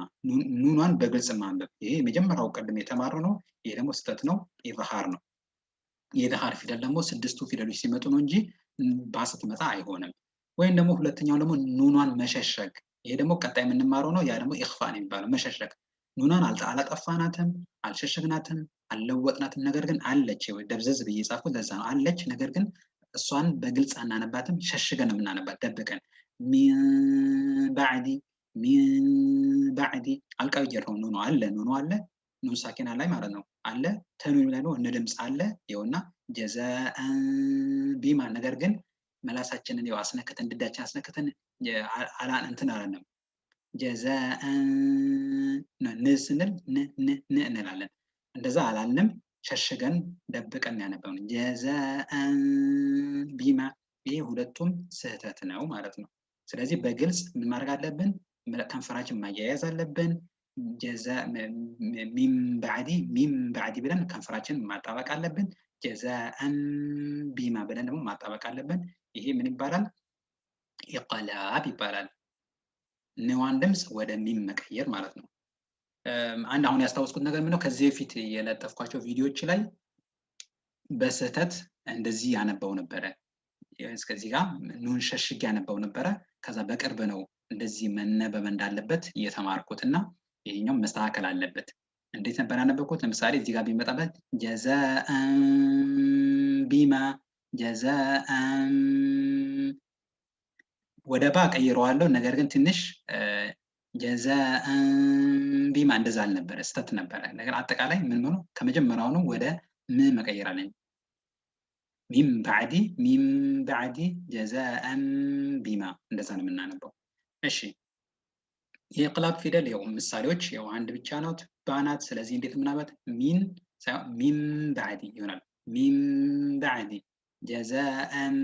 ኑኗን በግልጽ ማንበብ። ይሄ የመጀመሪያው ቅድም የተማረው ነው። ይሄ ደግሞ ስህተት ነው፣ ኢዝሃር ነው። የኢዝሃር ፊደል ደግሞ ስድስቱ ፊደሎች ሲመጡ ነው እንጂ ባስትመጣ አይሆንም። ወይም ደግሞ ሁለተኛው ደግሞ ኑኗን መሸሸግ። ይሄ ደግሞ ቀጣይ የምንማረው ነው። ያ ደግሞ ኢኽፋ ነው የሚባለው፣ መሸሸግ። ኑኗን አላጠፋናትም፣ አልሸሸግናትም፣ አልለወጥናትም። ነገር ግን አለች። ደብዘዝ ብዬ ጻፍኩት ለዛ ነው አለች። ነገር ግን እሷን በግልጽ አናነባትም፣ ሸሽገን የምናነባት ደብቀን። ሚን ባዕዲ አልቀየርነውም። ኑኑ አለ ኑን ሳኪና ላይ ማለት ነው አለ። ተንዊኑ ላይ ነው እነ ድምፅ አለ ይኸውና ጀዛአን ቢማ። ነገር ግን መላሳችንን ያው አስነክተን ድዳችን አስነክተን አላን እንትን አላለም። ጀዛአን ን ስንል ን እንላለን። እንደዛ አላልንም። ሸሽገን ደብቀን ያነበብን ጀዛአን ቢማ። ይሄ ሁለቱም ስህተት ነው ማለት ነው። ስለዚህ በግልጽ ምን ማድረግ አለብን? ከንፈራችን ማያያዝ አለብን። ሚም ባዕዲ ብለን ከንፈራችን ማጣበቅ አለብን። ጀዛአን ቢማ ብለን ደግሞ ማጣበቅ አለብን። ይሄ ምን ይባላል? ኢቅላብ ይባላል። ንዋን ድምፅ ወደ ሚም መቀየር ማለት ነው። አንድ አሁን ያስታወስኩት ነገር ምንድነው? ከዚህ በፊት የለጠፍኳቸው ቪዲዮዎች ላይ በስህተት እንደዚህ ያነበው ነበረ። እስከዚህ ጋር ኑን ሸሽግ ያነበው ነበረ። ከዛ በቅርብ ነው እንደዚህ መነበብ እንዳለበት እየተማርኩት እና ይሄኛው መስተካከል አለበት። እንዴት ነበር ያነበብኩት? ለምሳሌ እዚህ ጋር ቢመጣበት ጀዛአን ቢማ ጀዛአን ወደ ባ ቀይረዋለሁ። ነገር ግን ትንሽ ጀዛአን ቢማ እንደዛ አልነበረ፣ ስተት ነበረ። ነገር አጠቃላይ ምን ሆኖ ከመጀመሪያውኑ ወደ ም መቀየር አለኝ። ሚም ባዕዲ ጀዛአን ቢማ እንደዛ ነው የምናነበው። እሺ የኢቅላብ ፊደል ያው ምሳሌዎች ያው አንድ ብቻ ናት ባናት። ስለዚህ እንዴት ምናበት ሚም ባዕዲ ይሆናል። ሚም ባዕዲ ጀዛአን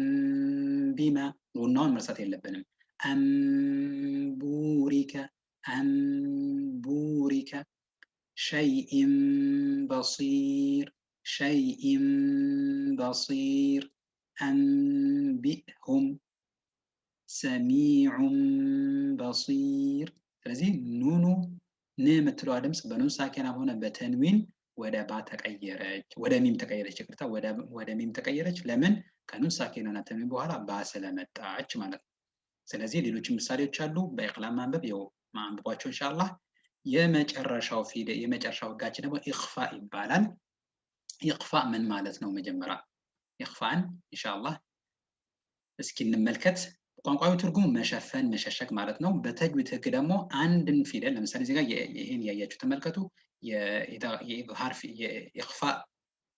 ቢማ። ኑናውን መርሳት የለብንም። አንቡሪከ ሸይኢን በሲር አንቢእሁም ሰሚዑን በሲር። ስለዚህ ኑኑ ን የምትለዋ ድምፅ በኑን ሳኪና ሆነ በተንዊን ወደ ባ ተቀየረች፣ ወደ ሚም ተቀየረች። ይቅርታ ወደ ሚም ተቀየረች። ለምን? ከኑን ሳኪናና ተንዊን በኋላ ባ ስለመጣች ማለት ነው። ስለዚህ ሌሎችም ምሳሌዎች አሉ። በኢቅላብ ማንበብ ያው ማንበባቸው ኢንሻአላህ። የመጨረሻው ህጋችን ደግሞ ኢኽፋ ይባላል። ኢኽፋ ምን ማለት ነው? መጀመሪያ ኢኽፋን ኢንሻአላህ እስኪ እንመልከት። ቋንቋዊ ትርጉሙ መሸፈን መሸሸግ ማለት ነው። በተጅዊድ ህግ ደግሞ አንድን ፊደል ለምሳሌ እዚህ ጋር ይሄን ያያችሁ ተመልከቱ። የኢኽፋ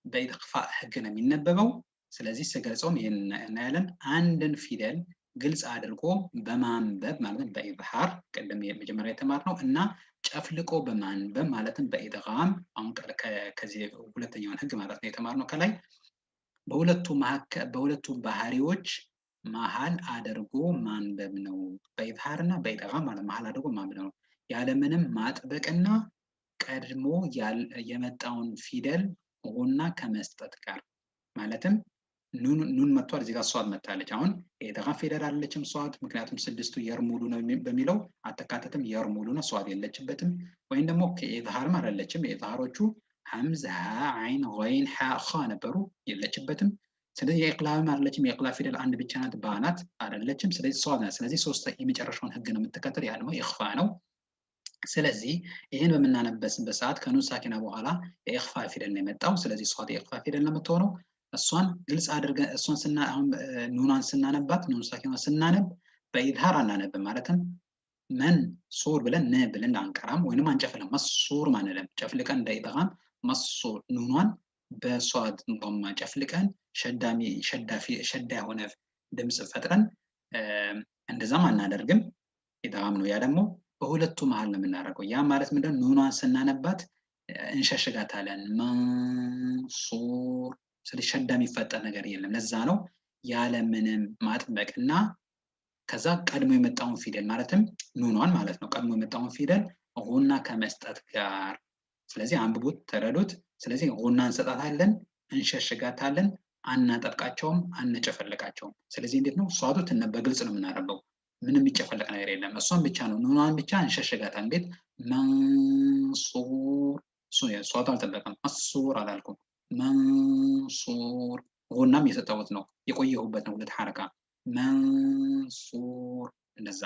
በኢኽፋ ህግ ነው የሚነበበው። ስለዚህ ስገልጸውም ይሄን እናያለን። አንድን ፊደል ግልጽ አድርጎ በማንበብ ማለት በኢዝሃር ቅድም የመጀመሪያ የተማርነው እና ጨፍልቆ በማንበብ ማለትም በኢድጋም አሁን ከዚህ ሁለተኛውን ህግ ማለት ነው የተማርነው ከላይ በሁለቱ ባህሪዎች መሀል አድርጎ ማንበብ ነው። በኢዝሃርና በኢድጋም ማለት መሀል አድርጎ ማንበብ ነው። ያለምንም ማጥበቅና ቀድሞ የመጣውን ፊደል ጉና ከመስጠት ጋር ማለትም ኑን መጥቷል እዚህ ጋር ሷድ መጣለች አሁን የኢድጋም ፊደል አለችም ሷድ ምክንያቱም ስድስቱ የርሙሉ ነው በሚለው አተካተትም የርሙሉ ነው ሷድ የለችበትም ወይም ደግሞ ከኢድሃርም አይደለችም የኢድሃሮቹ ሐምዝ ሀ አይን ገይን ሐ ኸ ነበሩ የለችበትም ስለዚህ የኢቅላብም አይደለችም የኢቅላብ ፊደል አንድ ብቻ ናት ባናት አይደለችም ስለዚህ ሷድ ናት ስለዚህ ሶስት የመጨረሻውን ህግ ነው የምትከተል ያ ደግሞ ኢኽፋ ነው ስለዚህ ይሄን በመናነበስበት ሰዓት ከኑን ሳኪና በኋላ የኢኽፋ ፊደል ነው የመጣው ስለዚህ ሷድ የኢኽፋ ፊደል ነው የምትሆነው እሷን ግልጽ አድርገን እሷን አሁን ኑናን ስናነባት ኑን ሳኪና ስናነብ በኢድሃር አናነብም ማለትም መን ሱር ብለን ነ ብለን አንቀራም ወይንም አንጨፍልም መስሱር ማንለም ጨፍልቀን እንዳይጠጋም መስሱር ኑኗን በሷድ ضማ ጨፍልቀን ሸዳ የሆነ ድምጽ ፈጥረን እንደዛም አናደርግም ኢድጋም ነው ያ ደግሞ በሁለቱ መሃል ነው የምናደርገው ያ ማለት ምንድነው ኑኗን ስናነባት እንሸሽጋታለን መንሱር ስለዚህ ሸዳ የሚፈጠር ነገር የለም ለዛ ነው ያለ ምንም ማጥበቅና ከዛ ቀድሞ የመጣውን ፊደል ማለትም ኑኗን ማለት ነው ቀድሞ የመጣውን ፊደል ጉና ከመስጠት ጋር ስለዚህ አንብቡት ተረዱት ስለዚህ ጉና እንሰጣታለን እንሸሽጋታለን አናጠብቃቸውም አንጨፈልቃቸውም ስለዚህ እንዴት ነው ሷዱት በግልጽ ነው የምናረበው ምንም ይጨፈልቅ ነገር የለም እሷን ብቻ ነው ኑኗን ብቻ እንሸሽጋታለን እንዴት መንሱር ሷዱ አልጠበቀም መስሱር አላልኩም መንሱር ጉናም የሰጠሁት ነው የቆየሁበት ነው ሁለት ሐረካ መንሱር እንደዛ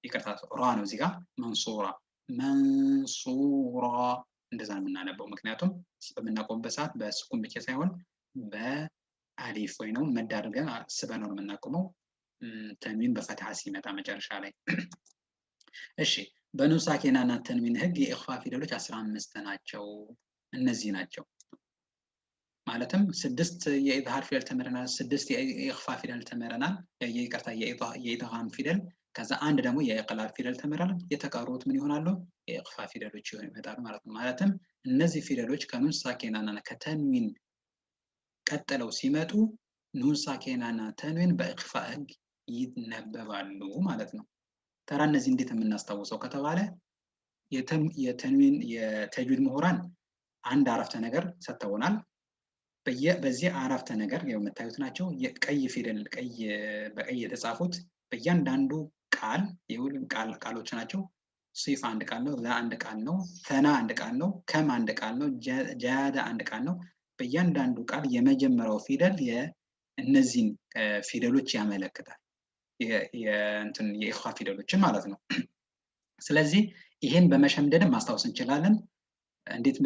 ይቅርታ ራ ነው እዚህ ጋር መንሱራ መንሱራ እንደዛ ነው የምናነበው ምክንያቱም በምናቆምበት ሰዓት በስኩን ብቻ ሳይሆን በአሊፍ ወይ ነው መድ አድርገን ስበን ነው የምናቆመው ተንዊን በፈትሐ ሲመጣ መጨረሻ ላይ እሺ በኑን ሳኪና እና ተንዊን ህግ የኢኽፋ ፊደሎች 15 ናቸው እነዚህ ናቸው ማለትም 6 የኢድሃር ፊደል ተመረናል 6 የኢኽፋ ፊደል ተመረናል ይቅርታ የኢድጋም ፊደል ከዛ አንድ ደግሞ የኢቅላብ ፊደል ተመረናል የተቀሩት ምን ይሆናሉ የኢኽፋ ፊደሎች ይመጣሉ ማለት ነው ማለትም እነዚህ ፊደሎች ከኑን ሳኪና እና ከተንዊን ቀጥለው ሲመጡ ኑን ሳኪና እና ተንዊን በኢኽፋ ህግ ይነበባሉ ማለት ነው ተራ እነዚህ እንዴት የምናስታውሰው ከተባለ የተንዊን የተጅዊድ ምሁራን አንድ አረፍተ ነገር ሰጥተውናል በዚህ አረፍተ ነገር ያው የምታዩት ናቸው የቀይ ፊደል በቀይ የተጻፉት በእያንዳንዱ ቃል የሁሉም ቃሎች ናቸው ሲፍ አንድ ቃል ነው ዛ አንድ ቃል ነው ተና አንድ ቃል ነው ከም አንድ ቃል ነው ጃዳ አንድ ቃል ነው በእያንዳንዱ ቃል የመጀመሪያው ፊደል እነዚህን ፊደሎች ያመለክታል የእንትን የኢኽፋ ፊደሎችን ማለት ነው ስለዚህ ይሄን በመሸምደድ ማስታወስ እንችላለን እንዴት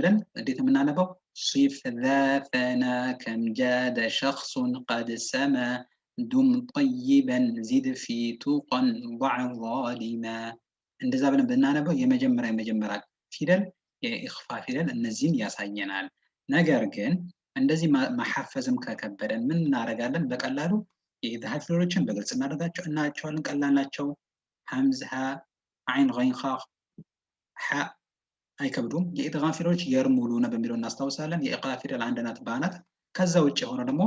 የምናነበው صيف ذا ثنا كم جاد شخص قد سما دم طيبا زد في توقا ضع ظالما እንደዛ ብለን ብናነበው የመጀመሪያ ፊደል የኢኽፋ ፊደል እነዚህን ያሳየናል ነገር ግን እንደዚህ ማሐፈዝም ከከበደን ምን እናደርጋለን በቀላሉ የኢድሃር ፊደሎችን በግልጽ እናቸዋለን ቀላል ናቸው ሐምዝ ሀ አይን ገይን ኻ ሐ አይከብዱም የኢድጋም ፊደሎች የርሙሉና በሚለው እናስታውሳለን የኢቅላብ ፊደል አንድ ናት ባናት ከዛ ውጭ የሆነ ደግሞ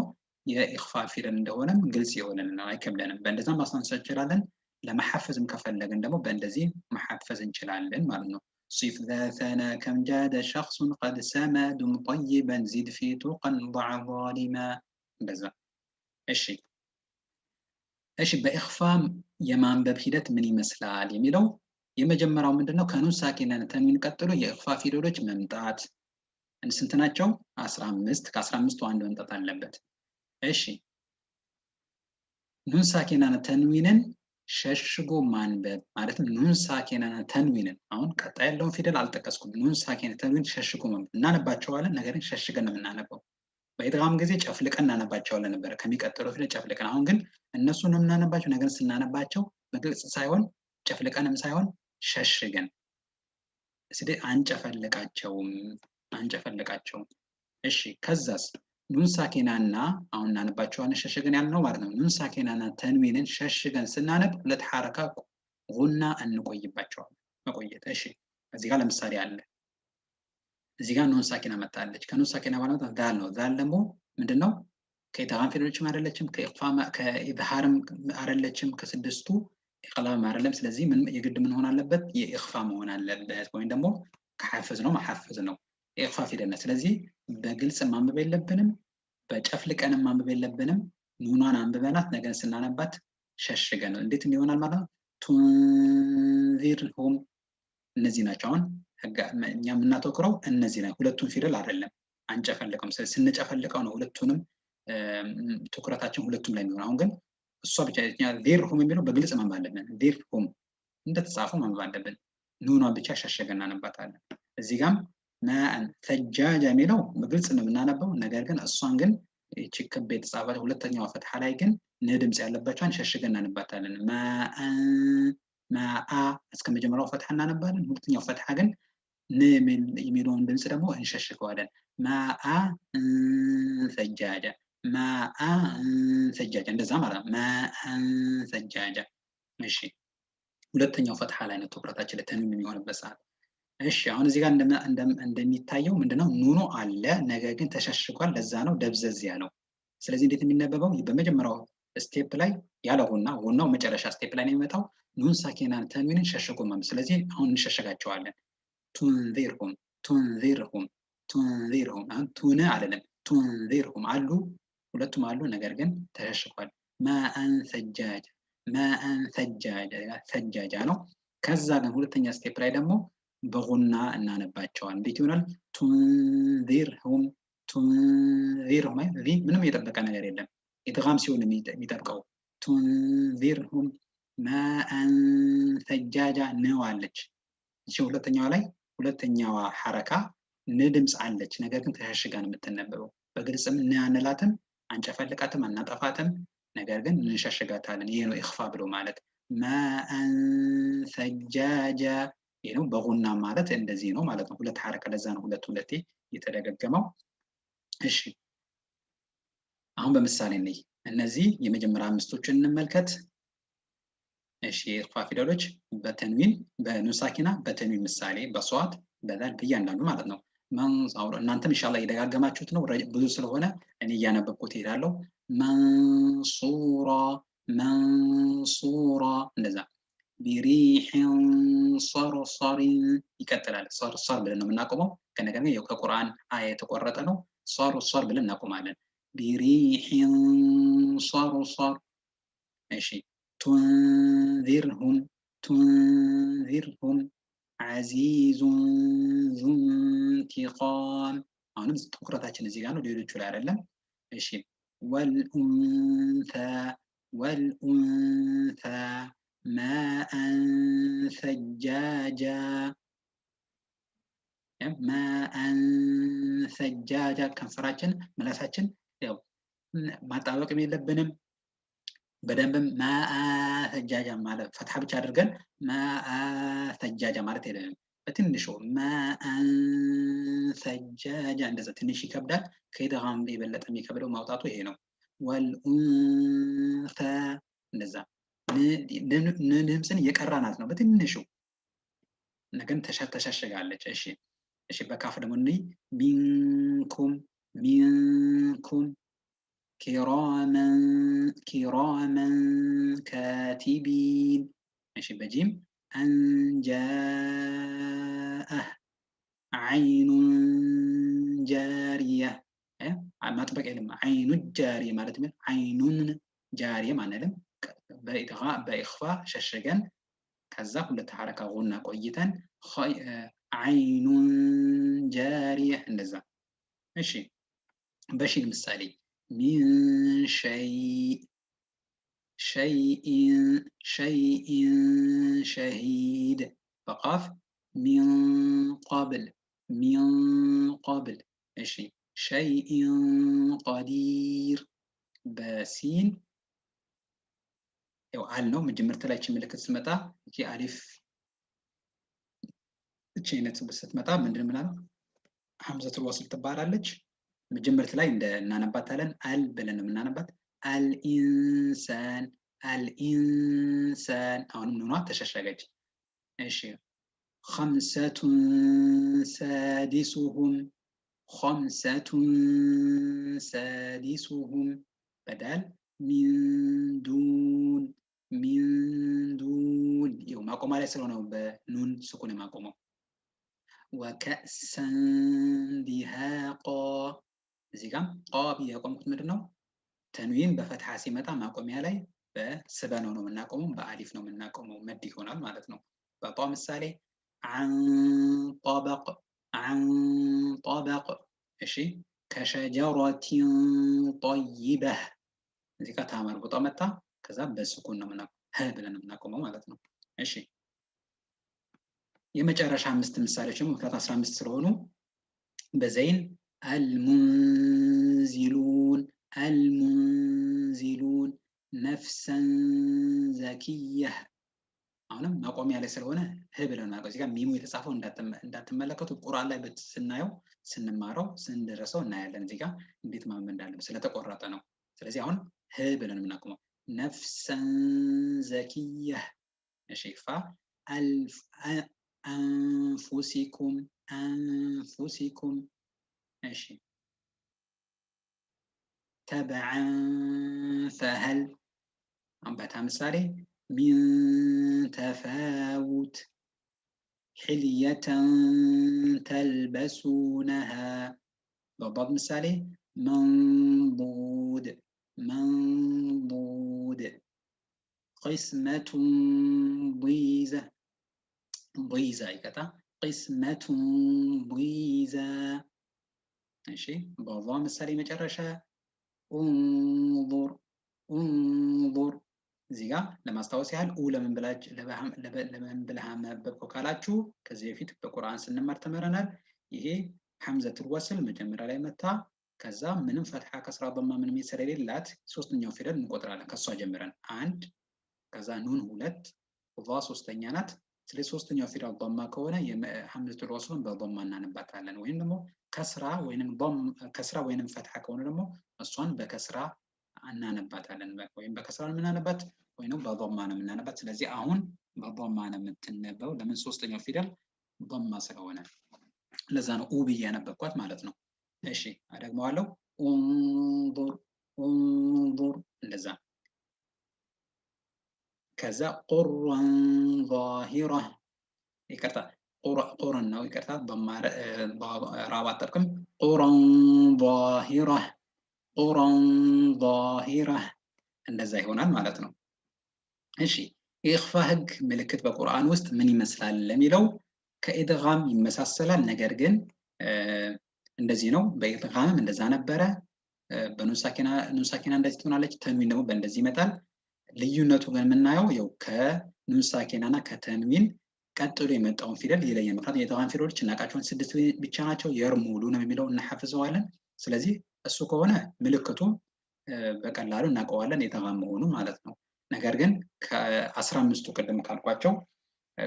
የኢኽፋ ፊደል እንደሆነም ግልጽ የሆነና አይከብደንም በእንደዛ ማስታወስ እንችላለን ለማሐፈዝም ከፈለግን ደግሞ በእንደዚህ ማሐፈዝ እንችላለን ማለት ነው صيف ذا ثنا كم جاد شخص قد سما دم طيبا زد في توقا ضع ظالما በዛ እሺ በኢኽፋ የማንበብ ሂደት ምን ይመስላል የሚለው የመጀመሪያው ምንድነው ከኑን ሳኪና ተንዊን ቀጥሎ የኢኽፋ ፊደሎች መምጣት ስንት ናቸው 15 ከ15ቱ አንድ መምጣት አለበት እሺ ኑን ሳኪና ተንዊንን ሸሽጎ ማንበብ ማለት ኑን ሳኪና ተንዊንን አሁን ቀጣይ ያለውን ፊደል አልጠቀስኩም ኑን ሳኪና ተንዊን ሸሽጎ ማንበብ እናነባቸዋለን ነገር ግን ሸሽገን ነው የምናነበው በኢድጋም ጊዜ ጨፍልቀን እናነባቸዋለን ነበር ከሚቀጥለው ፊደል ጨፍልቀን አሁን ግን እነሱን ነው የምናነባቸው ነገር ስናነባቸው በግልጽ ሳይሆን ጨፍልቀንም ሳይሆን ሸሽገን ስለዚህ አንጨፈልቃቸውም እሺ ከዛስ ኑን ሳኪናና አሁን እናነባቸዋለን ሸሽገን ያልነው ማለት ነው ኑን ሳኪናና ተንዊንን ሸሽገን ስናነብ ሁለት ሐረካ ጉና እንቆይባቸዋለን መቆየት እሺ እዚህ ጋር ለምሳሌ አለ እዚህ ጋር ኑን ሳኪና መጣለች ከኑን ሳኪና ማለት ዳል ነው ዳል ደግሞ ምንድነው ከኢድጋም ፊደሎችም አይደለችም ከኢድሃርም አይደለችም ከስድስቱ ኢቅላብ አይደለም ስለዚህ ምን የግድ ምን ሆነ አለበት የኢኽፋ መሆን አለበት ወይም ደግሞ ከሐፍዝ ነው ማሐፍዝ ነው ኢኽፋ ፊደል ናት። ስለዚህ በግልጽ ማንበብ የለብንም፣ በጨፍልቀንም ማንበብ የለብንም። ኑኗን አንብበናት ነገር ስናነባት ሸሽገን ነው። እንዴት ይሆናል ማለት ነው? ቱንዚርሁም እነዚህ ናቸው። አሁን እኛ የምናተኩረው እነዚህ ላይ ሁለቱን ፊደል አይደለም፣ አንጨፈልቀውም። ስንጨፈልቀው ነው ሁለቱንም ትኩረታችን ሁለቱም ላይ የሚሆን። አሁን ግን እሷ ብቻ ዚርሁም የሚለው በግልጽ ማንበብ አለብን። ዚርሁም እንደተጻፈው ማንበብ አለብን። ኑኗን ብቻ ሸሽገን እናነባታለን። እዚህ ጋም ማአን ሰጃጃ የሚለው በግልጽ ነው የምናነበው። ነገር ግን እሷን ግን ይቺ ክብ የተጻፈ ሁለተኛዋ ፈትሐ ላይ ግን ድምጽ ያለባቸውን ሸሽገን እናነባታለን። ማአ እስከ መጀመሪያው ፈትሐ እናነባለን። ሁለተኛው ፈትሐ ግን የሚለውን ድምጽ ደግሞ እንሸሽገዋለን። ማአ ሰጃጃ፣ ማአ ሰጃጃ እንደዛ ማለት ነው። ማአ ሰጃጃ። እሺ ሁለተኛው ፈትሐ ላይ ነው ትኩረታችን ለተንዊን የሚሆንበት ሰዓት። እሺ አሁን እዚህ ጋር እንደሚታየው ምንድነው ኑኖ አለ፣ ነገር ግን ተሸሽጓል። ለዛ ነው ደብዘዝ ያለው። ስለዚህ እንዴት የሚነበበው? በመጀመሪያው ስቴፕ ላይ ያለ ጉናው መጨረሻ ስቴፕ ላይ ነው የሚመጣው። ኑን ሳኪናን ተንዊንን ሸሽጎ ማለት። ስለዚህ አሁን እንሸሽጋቸዋለን። ቱንዚርሁም፣ ቱንዚርሁም፣ ቱንዚርሁም። አሁን ቱነ አይደለም ቱንዚርሁም አሉ፣ ሁለቱም አሉ፣ ነገር ግን ተሸሽጓል። ማአን ሰጃጃ፣ ማአን ሰጃጃ፣ ሰጃጃ ነው። ከዛ ግን ሁለተኛ ስቴፕ ላይ ደግሞ በጉና እናነባቸዋለን። እንዴት ይሆናል? ቱንዚርሁም፣ ቱንዚርሁም። ምንም የጠበቀ ነገር የለም። ኢድጋም ሲሆን የሚጠብቀው ቱንዚርሁም ማአን ሰጃጃ ነው አለች። እሺ ሁለተኛዋ ላይ ሁለተኛዋ ሐረካ ድምጽ አለች፣ ነገር ግን ተሸሽጋ ነው የምትነበበው። በግልጽም አንላትም፣ አንጨፈልቃትም፣ አናጠፋትም፣ ነገር ግን እንሸሽጋታለን። ይሄ ነው ኢኽፋ ብሎ ማለት። ማአን ሰጃጃ ይሄ ነው። በጉና ማለት እንደዚህ ነው ማለት ነው። ሁለት ሐረካ፣ ለዛ ነው ሁለቴ የተደጋገመው። እሺ አሁን በምሳሌ ነይ እነዚህ የመጀመሪያ አምስቶችን እንመልከት። እሺ የኢኽፋ ፊደሎች በተንዊን በኑን ሳኪና በተንዊን ምሳሌ በሷት በዛል በእያንዳንዱ ማለት ነው። መንሳውር እናንተም ኢንሻአላህ እየደጋገማችሁት ነው፣ ብዙ ስለሆነ እኔ እያነበብኩት እሄዳለሁ። መንሱራ፣ መንሱራ እንደዛ። ቢሪሕን ሰርሰሪን ይቀጥላል። ሰርሰር ብለን ነው የምናቆመው። ከነገር ግን ከቁርአን አያ የተቆረጠ ነው። ሰርሰር ብለን እናቆማለን። ቢሪሕን ሰርሰር። እሺ ቱንዚርሁም፣ ቱንዚርሁም ዓዚዙን ዙ ኢንቲቃም። አሁንም ትኩረታችን እዚህ ጋር ነው፣ ሌሎቹ ላይ አይደለም። እሺ ወልኡንሳ፣ ወልኡንሳ ማአን ሰጃጃ፣ ማአን ሰጃጃ። ከንፈራችን ምላሳችን ያው ማጣበቅም የለብንም። በደንብም ማአ ሰጃጃ ማለት ፈትሐ ብቻ አድርገን ማአ ሰጃጃ ማለት የለንም። በትንሹ ማአን ሰጃጃ እንደዛ ትንሽ ይከብዳል። ከኢድጋም የበለጠ የሚከብደው ማውጣቱ ይሄ ነው። ወልኡንሳ እንደዛ ድምፅን እየቀራናት ነው በትንሹ፣ ነገን ተሸሽጋለች። እሺ እሺ በካፍ ደግሞ እንይ። ሚንኩም፣ ሚንኩም ኪራመን፣ ኪራመን ካቲቢን። እሺ በጂም አንጃአህ ዓይኑን ጃሪያ። ማጥበቅ የለም። ዓይኑ ጃሪያ ማለት ምን? ዓይኑን ጃሪያ ማንልም። በኢኽፋ ሸሽገን ከዛ ሁለት ሐረካ ጉና ቆይተን ዓይኑን ጃሪያ እንደዛ። እሺ በሺን ምሳሌ ሚን ሸይእ፣ ሸይእን፣ ሸይእን ሸሂድ። በቃፍ ሚን ቀብል፣ ሚን ቀብል። እሺ ሸይእን ቀዲር። በሲን ያው አል ነው መጀመርት ላይ ምልክት ስትመጣ እቺ አሊፍ እቺ አይነት ስትመጣ ምንድን ምናለው ሐምዘቱል ወስል ትባላለች። መጀመርት ላይ እናነባታለን። አል ብለን የምናነባት አልኢንሳን፣ አልኢንሳን። አሁንም ኑኗ ተሸሸገች። እሺ ኸምሰቱን ሳዲሱሁም፣ ኸምሰቱን ሳዲሱሁም በዳል ሚን ዱን፣ ሚን ዱን። ይኸው ማቆማ ላይ ስለሆነ በኑን ስኩን የማቆመው። ወከእሰን ዲሃቃ እዚህ ጋር ቃ ብዬ ያቆምኩት ምንድን ነው? ተንዊን በፈትሐ ሲመጣ ማቆሚያ ላይ በስበነው ነው የምናቆመው፣ በአሊፍ ነው የምናቆመው፣ መድ ይሆናል ማለት ነው። በጧ ምሳሌ አን ጠበቅ። እሺ ከሸጀረቲን ጠይበህ እዚህ ጋር ታመርብጦ መጣ። ከዛ በስኩን ነው ብለን የምናቆመው ማለት ነው። እሺ የመጨረሻ 5 ምሳሌዎች ደግሞ ምክንያት 15 ስለሆኑ በዘይን አልሙንዚሉን ነፍሰን ዘኪየህ አሁንም ማቆሚያ ላይ ስለሆነ ብለን ነው። እዚህ ጋር ሚሙ የተጻፈው እንዳትመለከቱ ቁርአን ላይ ስናየው ስንማረው ስንደረሰው እናያለን። እዚህ ጋር እንዴት ማመን እንዳለብን ስለተቆረጠ ነው። ስለዚህ አሁን ብለን የምናቆመው ነፍሰን ዘኪየህ። እሺ ፋ አንፉሲኩም እሺ ተበዐን ፈሀል አንበታ ምሳሌ ሚን ተፋውት ሕልየተን ተልበሱነሃ በባብ ምሳሌ መንዱድ ቅስመቱን ضيዛ ይቀጣ ቅስመቱን ضيዛ። እሺ በባ ምሳሌ መጨረሻ انظر እዚህ ጋር ለማስታወስ ያህል ለምን ብለህ አንበብከው ካላችሁ ከዚህ በፊት በቁርአን ስንማር ተመረናል። ይሄ ሐምዘቱል ወስል መጀመሪያ ላይ መታ፣ ከዛ ምንም ፈትሐ ከስራ በማ ምንም ስለሌላት ሶስተኛው ፊደል እንቆጥራለን ከሷ ጀምረን 1 ከዛ ኑን 2 ዋ ሶስተኛ ናት። ስለዚህ ሶስተኛው ፊደል በማ ከሆነ የሐምዘቱል ወስሉን በበማ እናነባታለን። ወይም ደግሞ ከስራ ወይንም ፈትሐ ከሆነ ደግሞ እሷን በከስራ እናነባታለን። ወይም በከስራ ነው የምናነባት ወይንም በበማ ነው የምናነባት። ስለዚህ አሁን በበማ ነው የምትነበው። ለምን? ሶስተኛው ፊደል በማ ስለሆነ ለዛ ነው ብዬ ያነበብኳት ማለት ነው። እሺ አደግመዋለሁ። انظر እንደዛ። ከዛ ቁራን ዛሂራ ይቅርታ ቁራን ነው ይቅርታ ራባ አጠብቅም ቁራን ዛሂራ እንደዛ ይሆናል ማለት ነው። እሺ የኢኽፋ ህግ ምልክት በቁርአን ውስጥ ምን ይመስላል ለሚለው ከኢድጋም ይመሳሰላል። ነገር ግን እንደዚህ ነው። በኢድጋምም እንደዛ ነበረ። በኑን ሳኪና እንደዚህ ትሆናለች። ተንዊን ደግሞ በእንደዚህ ይመጣል። ልዩነቱ ግን የምናየው ያው ከኑን ሳኪና እና ከተንዊን ቀጥሎ የመጣውን ፊደል ይለያል። ምክንያቱም የኢድጋም ፊደሎች እናውቃቸውን 6 ብቻ ናቸው። የርሙሉ ነው የሚለው እናሐፍዘዋለን። ስለዚህ እሱ ከሆነ ምልክቱ በቀላሉ እናውቀዋለን ኢድጋም መሆኑ ማለት ነው። ነገር ግን ከ15ቱ ቅድም ካልኳቸው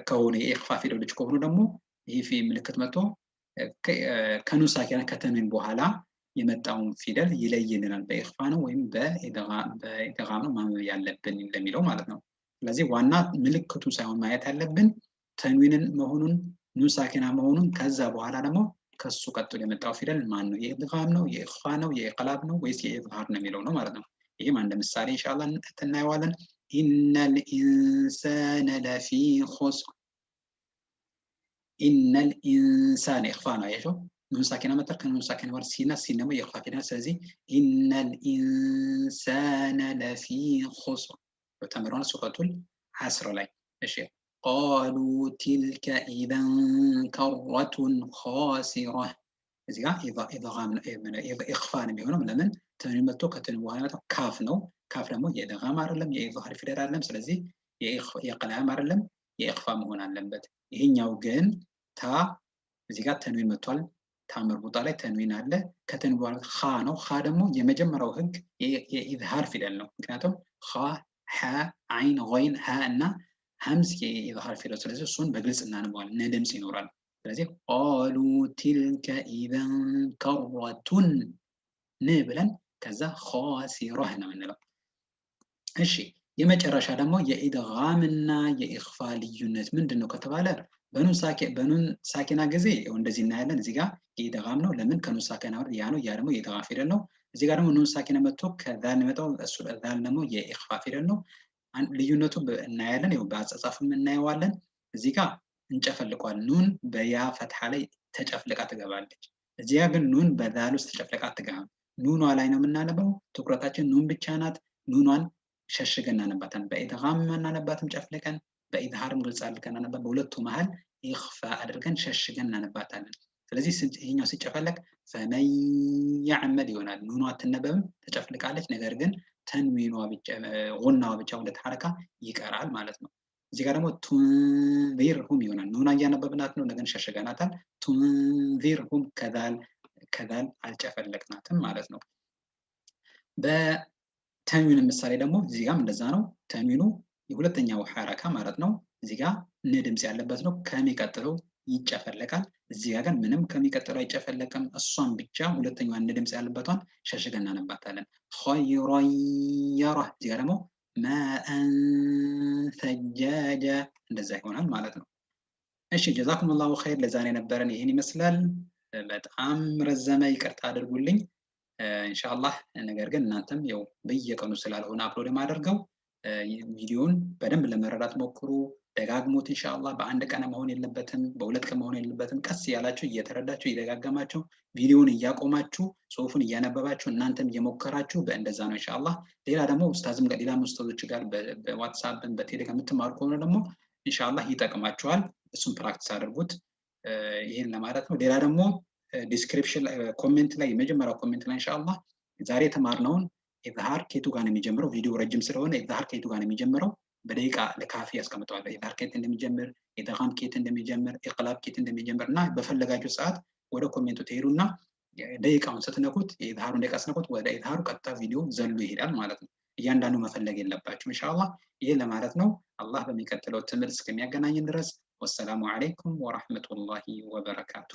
ከሆነ የኢኽፋ ፊደሎች ከሆኑ ደግሞ ይህ ምልክት መጥቶ ከኑን ሳኪና ከተንዊን በኋላ የመጣውን ፊደል ይለይልናል። በኢኽፋ ነው ወይም በኢድጋም ነው ማንበብ ያለብን እንደሚለው ማለት ነው። ስለዚህ ዋና ምልክቱ ሳይሆን ማየት ያለብን ተንዊንን መሆኑን ኑን ሳኪና መሆኑን፣ ከዛ በኋላ ደግሞ ከሱ ቀጥሎ የመጣው ፊደል ማን ነው? የኢድጋም ነው፣ የኢኽፋ ነው፣ የኢቅላብ ነው ወይስ የኢዝሃር ነው የሚለው ነው ማለት ነው። ይህም አንድ ምሳሌ ኢንሻአላህ እናየዋለን። ኢነል ኢንሳነ ለፊ ኹስር ኢነል ኢንሳነ ኢኽፋ ነው። አያችሁ ኑን ሳኪና መጣ። ከኑን ሳኪና ወር ሲና ደግሞ የኢኽፋ ፊደል። ስለዚህ ኢነል ኢንሳነ ለፊ ኹስር ተምረናል ሱረቱል ዐስር ላይ። እሺ ቃሉ ቲልከ ኢዘን ከረቱን ኻሲራ እዚህ ጋር ኢኽፋ ነው የሚሆነው። ለምን? ተንዊን መጥቶ ከተንዊን በኋላ መጣ ካፍ ነው። ካፍ ደግሞ የኢድጋም አይደለም የኢዝሃር ፊደል አይደለም። ስለዚህ የኢቅላም አይደለም የኢኽፋ መሆን አለበት። ይሄኛው ግን ታ እዚህ ጋር ተንዊን መጥቷል። ታ መርቡጣ ላይ ተንዊን አለ። ከተንዊን በኋላ ኻ ነው። ኻ ደግሞ የመጀመሪያው ህግ የኢዝሃር ፊደል ነው። ምክንያቱም ኻ፣ ሐ፣ ዓይን፣ ገይን፣ ሀ እና ሀምዝ የኢዝሃር ፊደል። ስለዚህ እሱን በግልጽ እናነበዋለን፣ ድምጽ ይኖራል። ስለዚህ ቃሉ ቲልከ ኢዘን ከረቱን ብለን ከዛ ኻሲራህ ነው የምንለው። እሺ የመጨረሻ ደግሞ የኢድጋም እና የኢኽፋ ልዩነት ምንድን ነው ከተባለ በኑን ሳኪና ጊዜ እንደዚህ እናያለን። እዚህ ጋር የኢድጋም ነው። ለምን? ከኑን ሳኪና ወር ያ ነው። ያ ደግሞ የኢድጋም ፊደል ነው። እዚህ ጋር ደግሞ ኑን ሳኪና መጥቶ ከዛል የመጣው እሱ ዛል ደግሞ የኢኽፋ ፊደል ነው። ልዩነቱ እናያለን። ያው በአጻጻፍም እናየዋለን። እዚህ ጋር እንጨፈልቀዋል። ኑን በያ ፈትሐ ላይ ተጨፍልቃ ትገባለች። እዚያ ግን ኑን በዛል ውስጥ ተጨፍልቃ አትገባም። ኑኗ ላይ ነው የምናነበው። ትኩረታችን ኑን ብቻ ናት። ኑኗን ሸሽገን እናነባታለን። በኢድጋም እናነባትም ጨፍልቀን፣ በኢዝሃርም ግልጽ አድርገን እናነባት። በሁለቱ መሀል ኢኽፋ አድርገን ሸሽገን እናነባታለን። ስለዚህ ይሄኛው ሲጨፈለቅ ፈመን ያዕመል ይሆናል። ኑኗ አትነበብም፣ ተጨፍልቃለች። ነገር ግን ተንዊኗ ብቻ ጉናዋ ብቻ ሁለት ሐረካ ይቀራል ማለት ነው። እዚህ ጋር ደግሞ ቱንዚርሁም ይሆናል። ኑና እያነበብናት ነው፣ ነገር ሸሽገናታል። ቱንዚርሁም ከዛል አልጨፈለቅናትም ማለት ነው። በተንዊን ምሳሌ ደግሞ እዚህ ጋርም እንደዛ ነው። ተንዊኑ የሁለተኛው ሐረካ ማለት ነው። እዚህ ጋር ን ድምፅ ያለበት ነው። ከሚቀጥለው ይጨፈለቃል። እዚህ ጋር ግን ምንም ከሚቀጥለው አይጨፈለቅም። እሷን ብቻ ሁለተኛዋን ን ድምፅ ያለበቷን ሸሽገን እናነባታለን። ኸይረን የረህ እዚህ ጋር ደግሞ ማአን ሰጃጃ እንደዛ ይሆናል ማለት ነው። እሺ ጀዛኩም ላሁ ኸይር። ለዛሬ የነበረን ይህን ይመስላል። በጣም ረዘመ፣ ይቅርታ አድርጉልኝ ኢንሻአላህ። ነገር ግን እናንተም ያው በየቀኑ ስላልሆነ አፕሎድ የማደርገው ቪዲዮውን በደንብ ለመረዳት ሞክሩ፣ ደጋግሙት ኢንሻአላህ። በአንድ ቀን መሆን የለበትም፣ በሁለት ቀን መሆን የለበትም። ቀስ ያላችሁ እየተረዳችሁ እየደጋገማችሁ ቪዲዮውን እያቆማችሁ ጽሁፉን እያነበባችሁ እናንተም እየሞከራችሁ በእንደዛ ነው ኢንሻአላህ። ሌላ ደግሞ ኡስታዝም ጋር ሌላ ኡስታዞች ጋር በዋትስአፕ በቴሌግራም የምትማሩ ከሆነ ደግሞ ኢንሻአላህ ይጠቅማችኋል። እሱን ፕራክቲስ አድርጉት። ይሄን ለማለት ነው። ሌላ ደግሞ ዲስክሪፕሽን ኮሜንት ላይ የመጀመሪያው ኮሜንት ላይ ኢንሻአላህ ዛሬ የተማርነውን ኢዝሃር ከየቱ ጋር ነው የሚጀምረው? ቪዲዮ ረጅም ስለሆነ ኢዝሃር ከየቱ ጋር ነው የሚጀምረው? በደቂቃ ለካፊ ያስቀምጠዋል። ኢዝሃር ከየት እንደሚጀምር፣ ኢድጋም ከየት እንደሚጀምር፣ ኢቅላብ ከየት እንደሚጀምር እና በፈለጋችሁ ሰዓት ወደ ኮሜንቱ ትሄዱና ደቂቃውን ስትነኩት የኢዝሃሩን ደቂቃ ስትነኩት ወደ ኢዝሃሩ ቀጥታ ቪዲዮ ዘሎ ይሄዳል ማለት ነው። እያንዳንዱ መፈለግ የለባችሁ ኢንሻአላህ። ይሄ ለማለት ነው። አላህ በሚቀጥለው ትምህርት እስከሚያገናኝን ድረስ ወሰላሙ አለይኩም ወራህመቱላሂ ወበረካቱ።